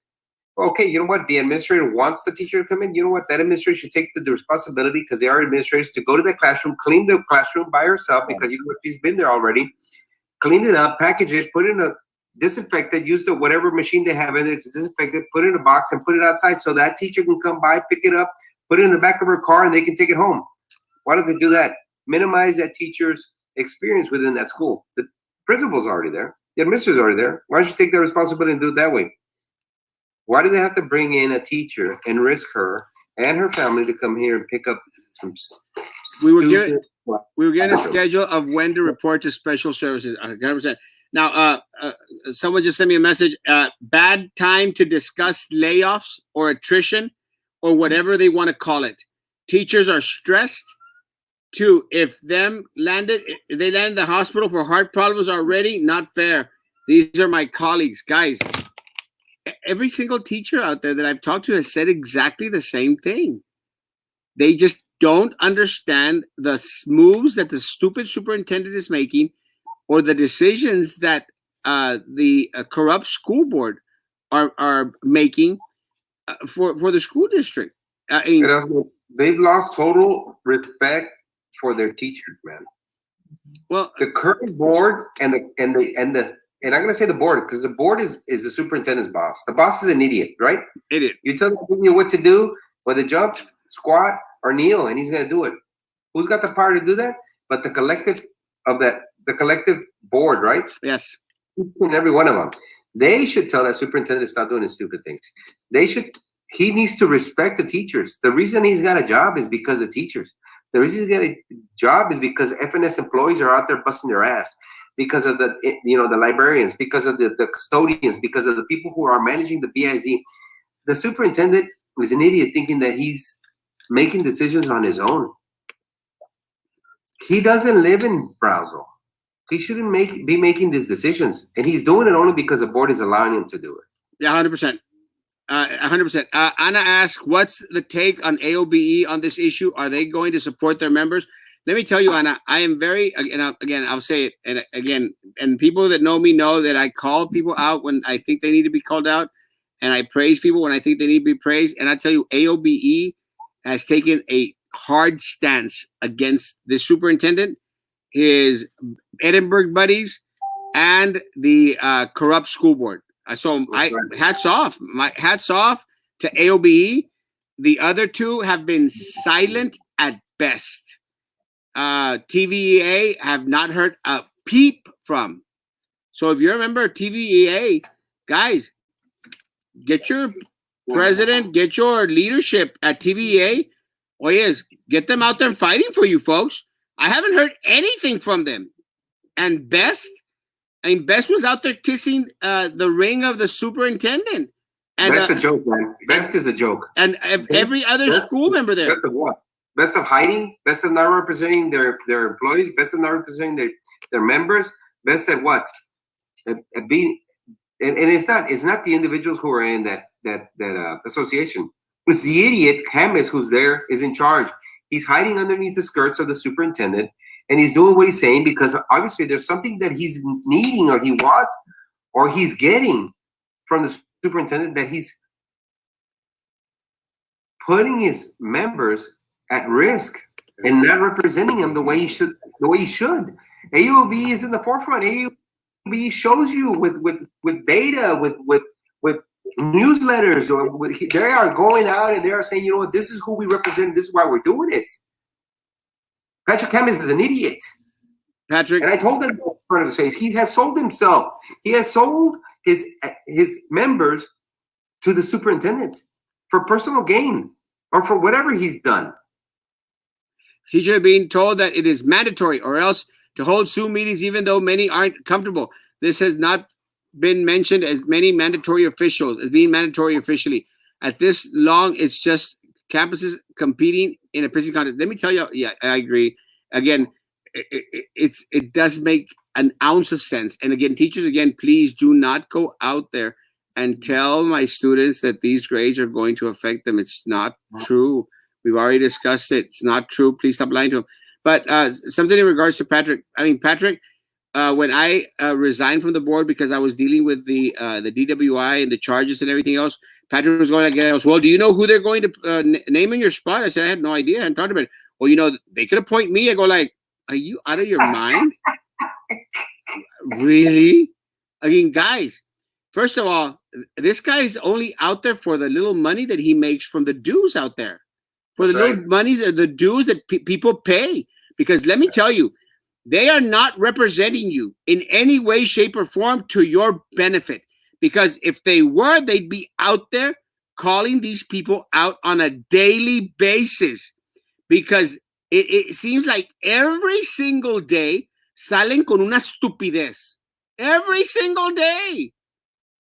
Okay, you know what? The administrator wants the teacher to come in. You know what? That administrator should take the responsibility, because they are administrators, to go to the classroom, clean the classroom by herself, because you know what? She's been there already. Clean it up, package it, put it in a disinfectant, use the whatever machine they have in it to disinfect it, put it in a box, and put it outside so that teacher can come by, pick it up, put it in the back of her car, and they can take it home. Why don't they do that? Minimize that teacher's experience within that school. The principal's already there. The administrator's already there. Why don't you take that responsibility and do it that way? Why do they have to bring in a teacher and risk her and her family to come here and pick up some We were given a schedule of when to report to special services. 100%. Now, someone just sent me a message. Bad time to discuss layoffs or attrition or whatever they want to call it. Teachers are stressed. Too, if they landed in the hospital for heart problems already, not fair. These are my colleagues, guys. Every single teacher out there that I've talked to has said exactly the same thing. They just don't understand the moves that the stupid superintendent is making, or the decisions that the corrupt school board are making for the school district. They've lost total respect for their teachers, man. Well, the current board and I'm going to say the board, because the board is the superintendent's boss. The boss is an idiot, right? Idiot. You tell him what to do, whether jump, squat, or kneel, and he's going to do it. Who's got the power to do that? But the collective board, right? Yes. And every one of them. They should tell that superintendent to stop doing his stupid things. He needs to respect the teachers. The reason he's got a job is because of teachers. The reason he's got a job is because FNS employees are out there busting their ass, because of the librarians, because of the custodians, because of the people who are managing the BIZ. The superintendent is an idiot thinking that he's making decisions on his own. He doesn't live in Brownsville. He shouldn't be making these decisions, and he's doing it only because the board is allowing him to do it. Yeah, 100%. 100%. Anna asks, what's the take on AOBE on this issue? Are they going to support their members? Let me tell you, Anna, I am very, again, I'll say it, and people that know me know that I call people out when I think they need to be called out, and I praise people when I think they need to be praised. And I tell you, AOBE has taken a hard stance against the superintendent, his Edinburgh buddies, and the corrupt school board. So hats off. My hats off to AOBE. The other two have been silent at best. TVEA have not heard a peep from. So if you're a member of TVEA, guys, get your president, get your leadership at TVEA. Oh yes, get them out there fighting for you, folks. I haven't heard anything from them. And Best was out there kissing the ring of the superintendent. And Best a joke, man. Best is a joke. And every other school member there. Best of what? Best of hiding? Best of not representing their employees? Best of not representing their members? Best at what? At being, and it's not the individuals who are in that association. It's the idiot Hamas who's there, is in charge. He's hiding underneath the skirts of the superintendent, and he's doing what he's saying because obviously there's something that he's needing or he wants or he's getting from the superintendent that he's putting his members at risk and not representing them the way he should. AOB is in the forefront. AOB shows you with data, with newsletters, or they are going out and they are saying, you know what, this is who we represent. This is why we're doing it. Patrick Hammons is an idiot. Patrick, and I told him in front of his face, he has sold himself. He has sold his members to the superintendent for personal gain or for whatever he's done. teachers are being told that it is mandatory or else to hold Zoom meetings, even though many aren't comfortable. This has not been mentioned as many mandatory officials as being mandatory officially. At this long, it's just campuses competing in a pissing contest. Let me tell you, yeah, I agree. Again, it does make an ounce of sense. And again, teachers, again, please do not go out there and tell my students that these grades are going to affect them. It's not true. We've already discussed it. It's not true. Please stop lying to them. But something in regards to Patrick. I mean, Patrick, when I resigned from the board because I was dealing with the DWI and the charges and everything else, Patrick was going again. Well, do you know who they're going to name in your spot? I said, I had no idea. I hadn't talked about it. Well, you know, they could appoint me. I go like, are you out of your mind? Really? I mean, guys, first of all, this guy is only out there for the little money that he makes from the dues out there. For the little monies, the dues that people pay. Because let me tell you, they are not representing you in any way, shape, or form to your benefit. Because if they were, they'd be out there calling these people out on a daily basis. Because it seems like every single day salen con una estupidez. Every single day.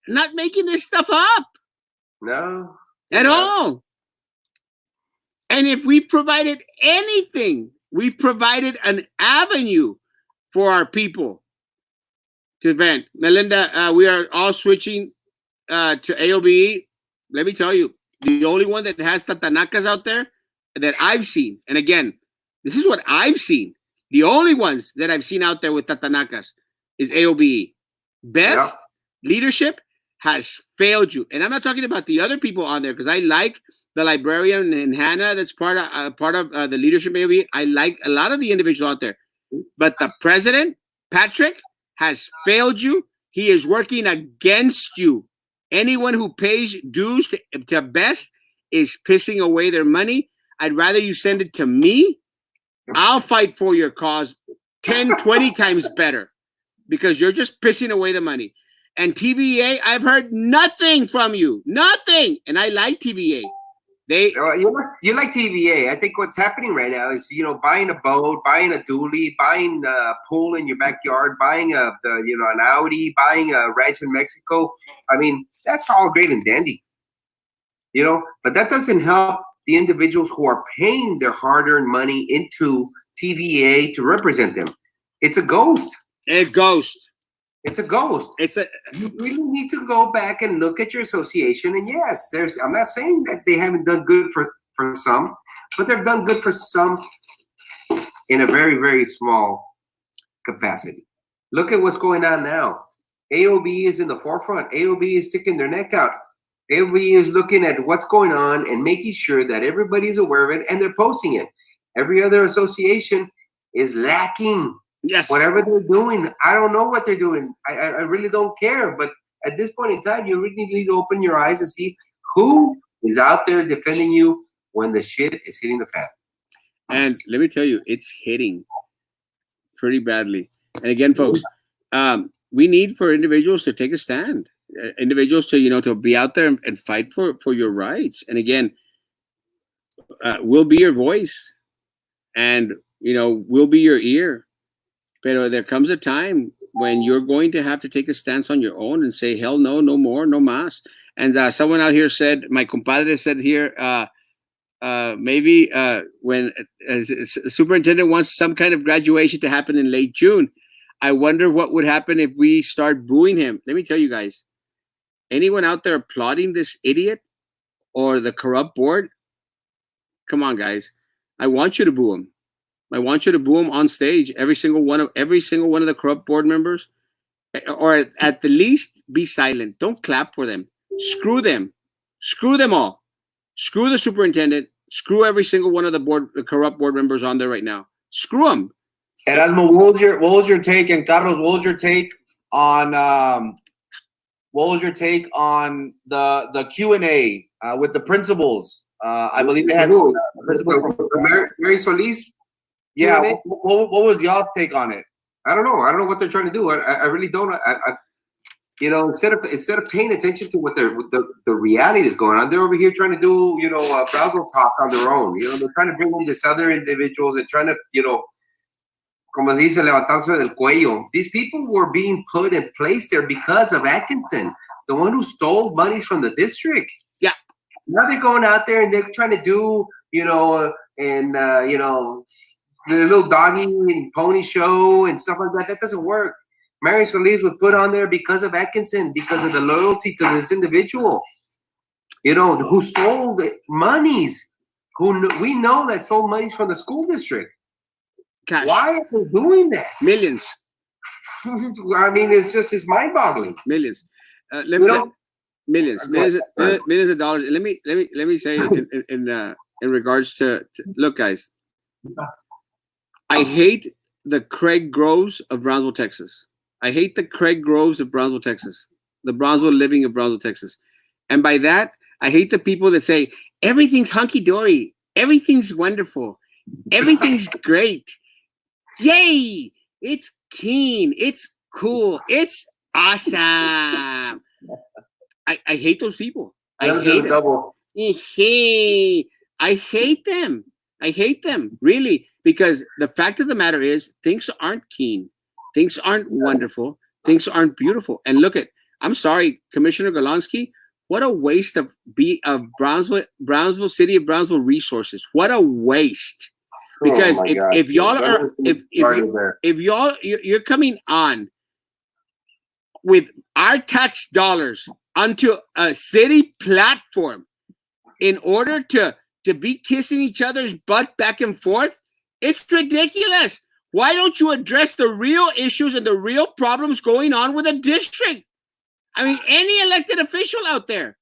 Not making this stuff up. No. At all. And if we provided anything, we provided an avenue for our people to vent. Melinda, we are all switching to AOBE. Let me tell you, the only one that has tatanakas out there that I've seen, and again, this is what I've seen. The only ones that I've seen out there with tatanakas is AOBE. Best leadership has failed you. And I'm not talking about the other people on there because I like the librarian and Hannah that's part of the leadership AOBE. I like a lot of the individuals out there. But the president, Patrick, has failed you. He is working against you. Anyone who pays dues to best is pissing away their money. I'd rather you send it to me. I'll fight for your cause 10, 20 times better because you're just pissing away the money. And TVA, I've heard nothing from you. Nothing. And I like TVA. You like TVA. I think what's happening right now is, buying a boat, buying a dually, buying a pool in your backyard, buying an Audi, buying a ranch in Mexico. I mean, that's all great and dandy, but that doesn't help the individuals who are paying their hard-earned money into TVA to represent them. It's a ghost. A ghost. It's a ghost. You really need to go back and look at your association. And yes, I'm not saying that they haven't done good for some, but they've done good for some in a very, very small capacity. Look at what's going on now. AOB is in the forefront. AOB is sticking their neck out. AOB is looking at what's going on and making sure that everybody's aware of it and they're posting it. Every other association is lacking. Yes. Whatever they're doing, I don't know what they're doing. I really don't care. But at this point in time, you really need to open your eyes and see who is out there defending you when the shit is hitting the fan. And let me tell you, it's hitting pretty badly. And again, folks, we need for individuals to take a stand. Individuals to be out there and fight for your rights. And again, we'll be your voice, and we'll be your ear. But there comes a time when you're going to have to take a stance on your own and say, hell no, no more, no más. And someone out here said, my compadre said here, maybe when superintendent wants some kind of graduation to happen in late June, I wonder what would happen if we start booing him. Let me tell you guys, anyone out there applauding this idiot or the corrupt board, come on, guys. I want you to boo him. I want you to boo him on stage, every single one of the corrupt board members, or at the least be silent. Don't clap for them. Screw them. Screw them all. Screw the superintendent. Screw every single one of the corrupt board members on there right now. Screw them. Erasmo, what was your take? And Carlos, what was your take on the Q&A with the principals? I believe they had Mary Solis. Yeah, what was y'all take on it? I don't know. I don't know what they're trying to do. I really don't. Instead of paying attention to what the reality is going on, they're over here trying to do browser talk on their own. They're trying to bring in these other individuals and trying to como se dice, levantarse del cuello. These people were being put and placed there because of Atkinson, the one who stole monies from the district. Yeah. Now they're going out there and they're trying to do, you know, the little doggy and pony show and stuff like that. That doesn't work. Mary Solis was put on there because of Atkinson, because of the loyalty to this individual, you know, who stole the monies, we know that stole monies from the school district. Cash. Why are they doing that? Millions. I mean, it's mind-boggling. Millions. Millions of dollars. Let me say in regards to look, guys. I hate the Craig Groves of Brownsville, Texas. I hate the Craig Groves of Brownsville, Texas. The Brownsville living of Brownsville, Texas. And by that, I hate the people that say everything's hunky-dory, everything's wonderful, everything's great. Yay! It's keen, it's cool, it's awesome. I hate those people. I hate them. I hate them. I hate them, really, because the fact of the matter is things aren't keen. Things aren't wonderful. Things aren't beautiful. And look at, I'm sorry, Commissioner Golonsky, what a waste of Brownsville, City of Brownsville resources. What a waste. Because if y'all are, if y'all, you're coming on with our tax dollars onto a city platform in order to be kissing each other's butt back and forth, it's ridiculous. Why don't you address the real issues and the real problems going on with a district? I mean, any elected official out there,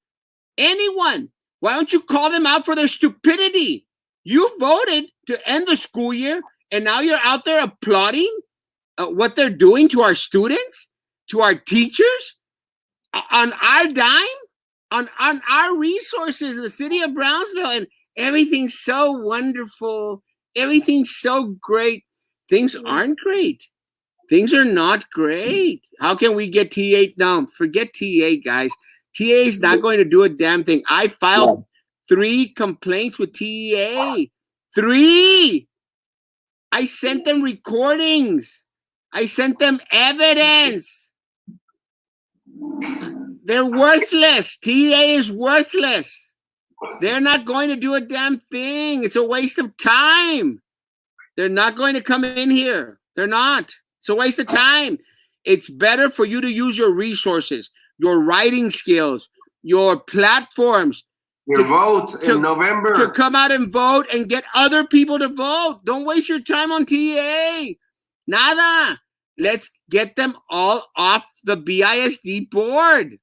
anyone, why don't you call them out for their stupidity? You voted to end the school year, and now you're out there applauding what they're doing to our students, to our teachers, on our dime, on our resources, the city of Brownsville, and everything's so wonderful. Everything's so great. Things aren't great. Things are not great. How can we get TA down? Forget TA, guys. TA is not going to do a damn thing. I filed 3 complaints with TA. 3. I sent them recordings. I sent them evidence. They're worthless. TA is worthless. They're not going to do a damn thing. It's a waste of time. They're not going to come in here. They're not. It's a waste of time. It's better for you to use your resources, your writing skills, your platforms. Your vote in November. To come out and vote and get other people to vote. Don't waste your time on TA. Nada. Let's get them all off the BISD board.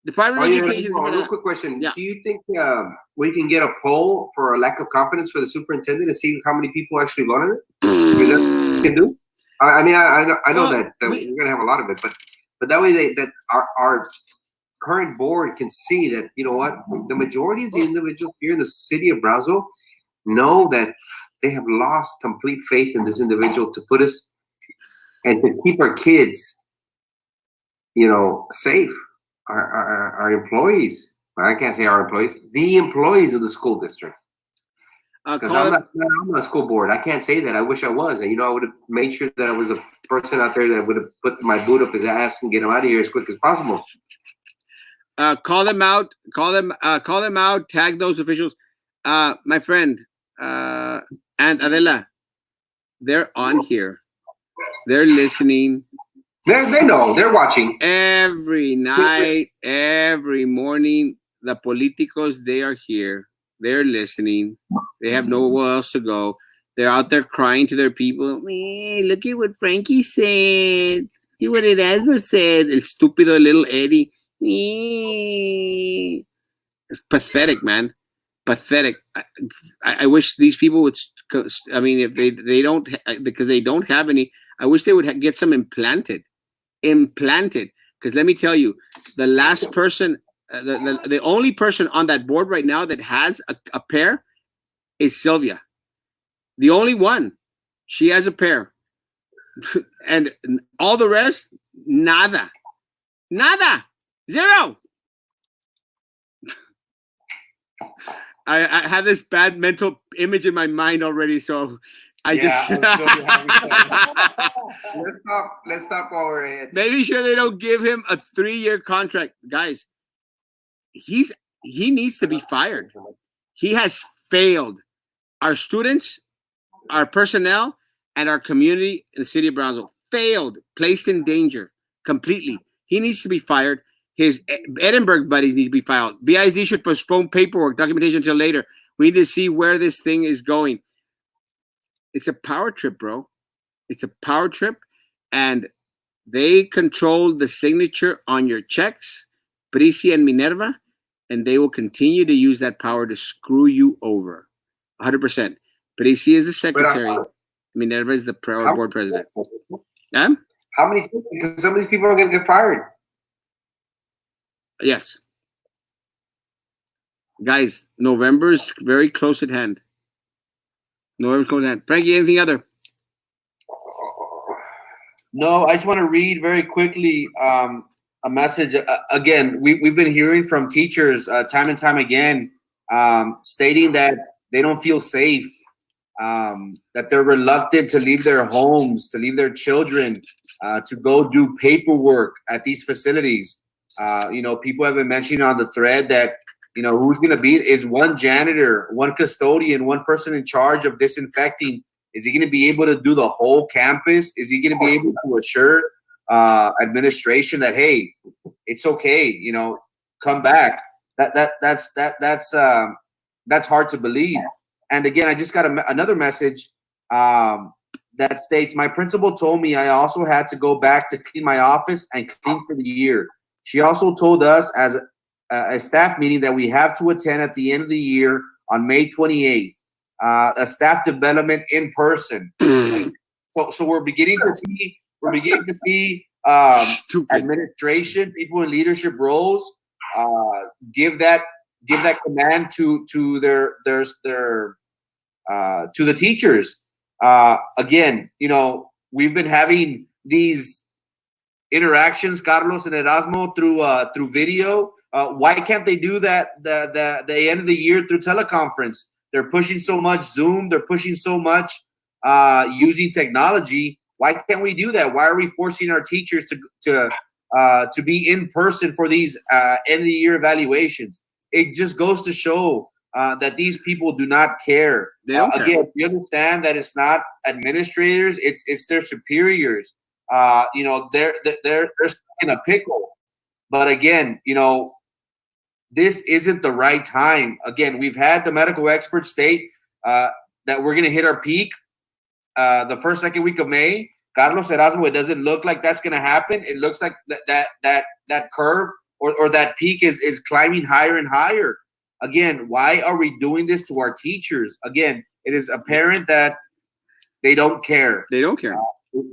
Department of Education. Real quick question. Yeah. Do you think we can get a poll for a lack of confidence for the superintendent and see how many people actually vote on it? Is that what we can do? I mean, I know that we're going to have a lot of it, but that way that our current board can see that, you know what, the majority of the individuals here in the city of Brownsville know that they have lost complete faith in this individual to put us and to keep our kids, you know, safe. Our employees, I can't say our employees, the employees of the school district. Because I'm not on a school board. I can't say that. I wish I was. And, you know, I would have made sure that I was a person out there that would have put my boot up his ass and get him out of here as quick as possible. Call them out. Call them out. Tag those officials. My friend, and Adela, they're on here. They're listening. They know. They're watching. Every night, every morning, the politicos, they are here. They're listening. They have nowhere else to go. They're out there crying to their people. Man, look at what Frankie said. Look at what Erasmo said. El estúpido little Eddie. It's pathetic, man. Pathetic. I wish these people would. I mean, if they don't, because they don't have any. I wish they would get some implanted. Because let me tell you, the last person, the only person on that board right now that has a pair is Sylvia. The only one. She has a pair. And all the rest, nada. Zero. I have this bad mental image in my mind already, so I Yeah, just I'm sure you have. Let's talk while we're ahead. maybe sure they don't give him a 3-year contract, guys. He needs to be fired. He has failed our students, our personnel, and our community in the city of Brownsville. Failed, placed in danger completely. He needs to be fired. His Edinburgh buddies need to be fired. BISD should postpone paperwork, documentation until later. We need to see where this thing is going. It's a power trip, bro. It's a power trip, and they control the signature on your checks, Prisi and Minerva, and they will continue to use that power to screw you over. 100%. Prisi is the secretary. Minerva is the board president. Yeah? How many? Because some of these people are going to get fired. Yes. Guys, November is very close at hand. November's close at hand. Frankie, anything other? No, I just want to read very quickly a message. Again, we've been hearing from teachers time and time again stating that they don't feel safe, that they're reluctant to leave their homes, to leave their children, to go do paperwork at these facilities. People have been mentioning on the thread that, who's going to be, is one janitor, one custodian, one person in charge of disinfecting. Is he going to be able to do the whole campus? Is he going to be able to assure administration that, hey, it's okay, come back? That's hard to believe. And again, I just got another message that states, my principal told me I also had to go back to clean my office and clean for the year. She also told us as a staff meeting that we have to attend at the end of the year on May 28th. A staff development in person. So we're beginning to see administration, people in leadership roles, give that command to their to the teachers. Again, we've been having these interactions, Carlos and Erasmo, through video. Why can't they do that the end of the year through teleconference? They're pushing so much Zoom. They're pushing so much using technology. Why can't we do that? Why are we forcing our teachers to be in person for these end of the year evaluations? It just goes to show that these people do not care. They don't care. Again, we understand that it's not administrators; it's their superiors. They're stuck in a pickle. But again, this isn't the right time. Again, we've had the medical experts state that we're going to hit our peak the first, second week of May. Carlos Erasmo, it doesn't look like that's going to happen. It looks like that curve or that peak is climbing higher and higher. Again, why are we doing this to our teachers? Again, it is apparent that they don't care. They don't care.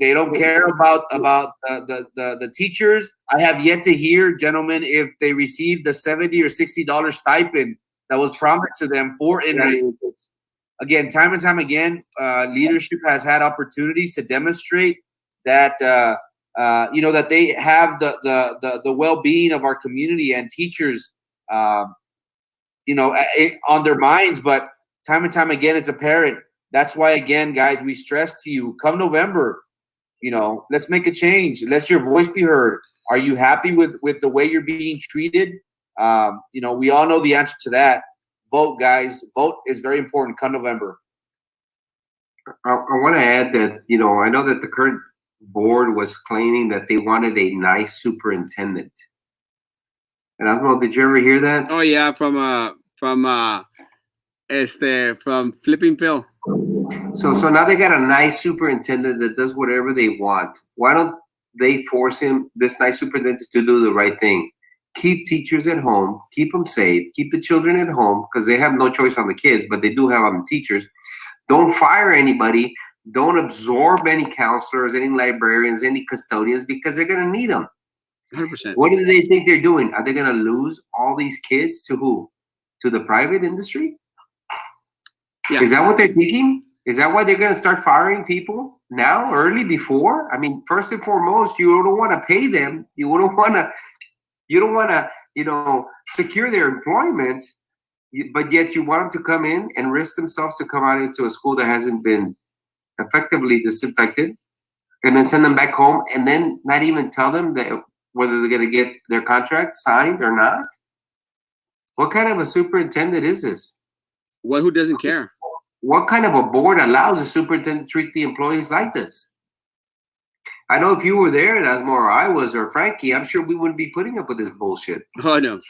They don't care about the teachers. I have yet to hear, gentlemen, if they received the $70 or $60 stipend that was promised to them for internships. Again, time and time again, leadership has had opportunities to demonstrate that that they have the well-being of our community and teachers, on their minds. But time and time again, it's apparent. That's why, again, guys, we stress to you, come November, let's make a change. Let your voice be heard. Are you happy with the way you're being treated? We all know the answer to that. Vote, guys. Vote is very important come November. I want to add that, I know that the current board was claiming that they wanted a nice superintendent. And I don't know, did you ever hear that? Oh yeah, from Flipping Phil. So now they got a nice superintendent that does whatever they want. Why don't they force this nice superintendent, to do the right thing? Keep teachers at home, keep them safe, keep the children at home, because they have no choice on the kids, but they do have on the teachers. Don't fire anybody. Don't absorb any counselors, any librarians, any custodians, because they're going to need them. 100%. What do they think they're doing? Are they going to lose all these kids to who? To the private industry? Yeah. Is that what they're thinking? Is that why they're going to start firing people now, early, before? I mean, first and foremost, you don't want to pay them. You don't want to, secure their employment, but yet you want them to come in and risk themselves to come out into a school that hasn't been effectively disinfected, and then send them back home, and then not even tell them that whether they're going to get their contract signed or not? What kind of a superintendent is this? Who doesn't care? What kind of a board allows a superintendent to treat the employees like this? I know if you were there, Erasmo, or I was, or Frankie, I'm sure we wouldn't be putting up with this bullshit. Oh no,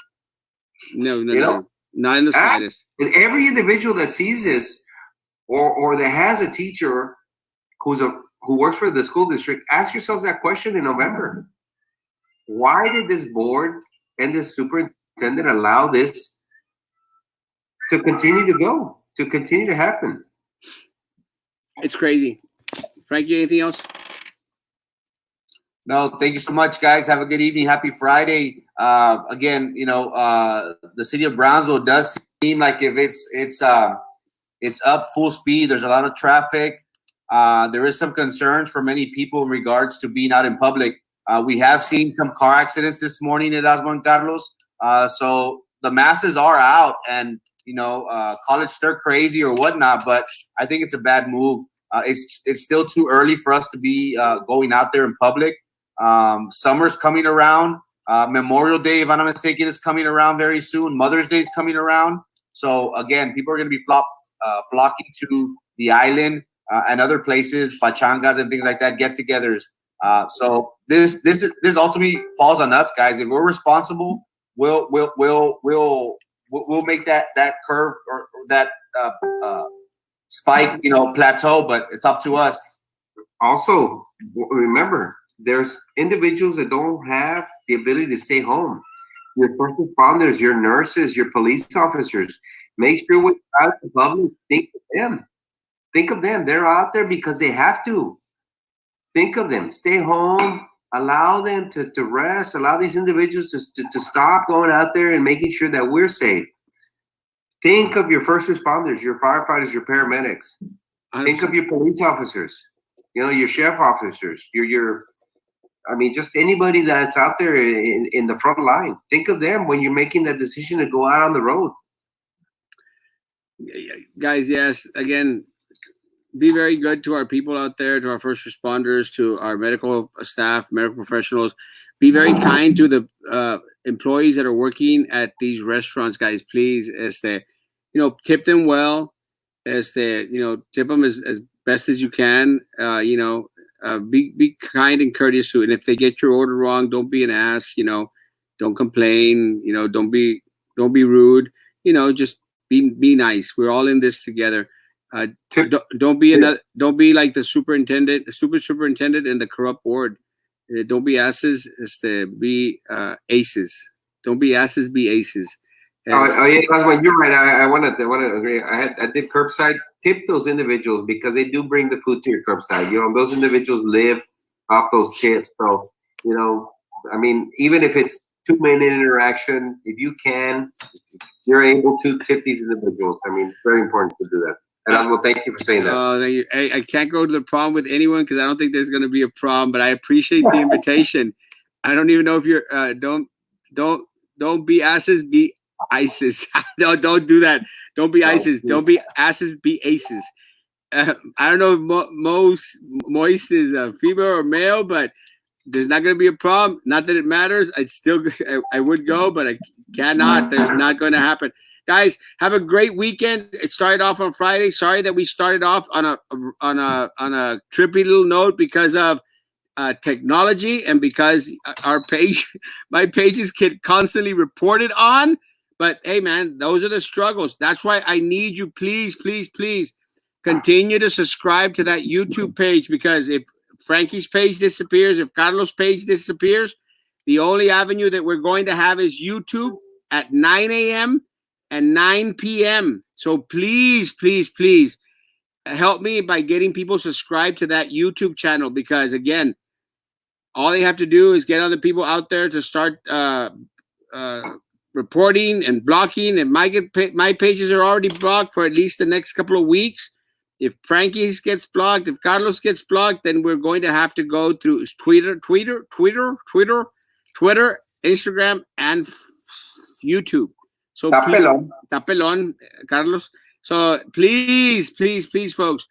not in the slightest. Every individual that sees this, or that has a teacher who works for the school district, ask yourselves that question in November. Why did this board and this superintendent allow this to continue to happen? It's crazy. Frankie, anything else? No, thank you so much, guys. Have a good evening. Happy Friday. Again, the city of Brownsville does seem like if it's up full speed. There's a lot of traffic. There is some concerns for many people in regards to being out in public. We have seen some car accidents this morning at Erasmo and Carlos. So the masses are out, and call it stir crazy or whatnot, but I think it's a bad move. It's still too early for us to be going out there in public. Summer's coming around. Memorial Day, if I'm not mistaken, is coming around very soon. Mother's Day is coming around. So again, people are going to be flocking to the island and other places, pachangas and things like that, get-togethers. So this ultimately falls on us, guys. If we're responsible, we'll make that curve or that spike, plateau. But it's up to us. Also, remember, there's individuals that don't have the ability to stay home. Your first responders, your nurses, your police officers. Make sure when you're out in public, think of them. Think of them. They're out there because they have to. Think of them. Stay home. Allow them to rest. Allow these individuals to stop going out there and making sure that we're safe. Think of your first responders, your firefighters, your paramedics. Think of your police officers. Your sheriff officers. Just anybody that's out there in the front line. Think of them when you're making that decision to go out on the road. Guys, yes, again, be very good to our people out there, to our first responders, to our medical staff, medical professionals. Be very kind to the employees that are working at these restaurants, guys. Please, tip them well. Tip them as best as you can. Be kind and courteous to it. And if they get your order wrong, don't be an ass. Don't complain. Don't be rude. Just be nice. We're all in this together. Don't be like the superintendent, the stupid superintendent, and the corrupt board. Don't be asses. Be aces. Don't be asses. Be aces. Yeah, you're right. I want to agree. I did curbside. Tip those individuals because they do bring the food to your curbside. Those individuals live off those tips. So even if it's 2-minute interaction, if you're able to tip these individuals. It's very important to do that. And thank you for saying that. Thank you. I can't go to the prom with anyone because I don't think there's going to be a prom, but I appreciate the invitation. I don't even know if you're don't be asses, be ISIS. No, don't do that. Don't be ISIS. Don't be asses, be aces. I don't know if Moist is a female or male, but there's not going to be a prom. Not that it matters. I would go, but I cannot. There's not going to happen. Guys, have a great weekend. It started off on Friday. Sorry that we started off on a trippy little note because of technology and because my pages get constantly reported on. But hey, man, those are the struggles. That's why I need you, please, please, please, continue to subscribe to that YouTube page, because if Frankie's page disappears, if Carlos' page disappears, the only avenue that we're going to have is YouTube at 9 a.m. and 9 p.m. So please, please, please help me by getting people subscribed to that YouTube channel, because again, all they have to do is get other people out there to start reporting and blocking, and my pages are already blocked for at least the next couple of weeks. If Frankie's gets blocked, if Carlos gets blocked, then we're going to have to go through Twitter, Instagram, and YouTube. So Tapelon, Carlos. So please, please, please, folks,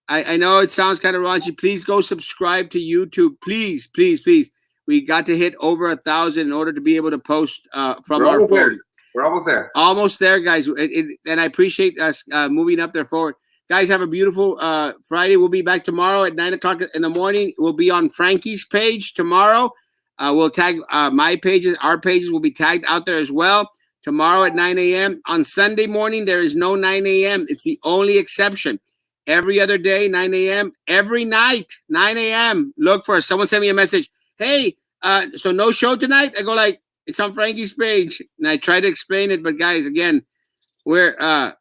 I know it sounds kind of raunchy. Please go subscribe to YouTube. Please, please, please. We got to hit over 1,000 in order to be able to post from We're our almost there. phone. We're almost there. Almost there, guys. And I appreciate us moving up there forward. Guys, have a beautiful Friday. We'll be back tomorrow at 9 o'clock in the morning. We'll be on Frankie's page tomorrow. We'll tag my pages. Our pages will be tagged out there as well. Tomorrow at 9 a.m. On Sunday morning, there is no 9 a.m. It's the only exception. Every other day, 9 a.m. Every night, 9 a.m. Look for us. Someone sent me a message. Hey, so no show tonight? I go like, it's on Frankie's page. And I try to explain it, but guys, again, we're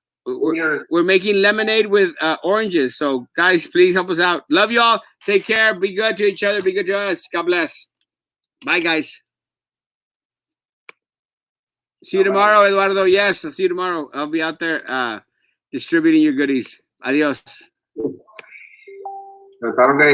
making lemonade with oranges. So guys, please help us out. Love you all. Take care. Be good to each other. Be good to us. God bless. Bye, guys. See you tomorrow, Eduardo. Yes, I'll see you tomorrow. I'll be out there distributing your goodies. Adios.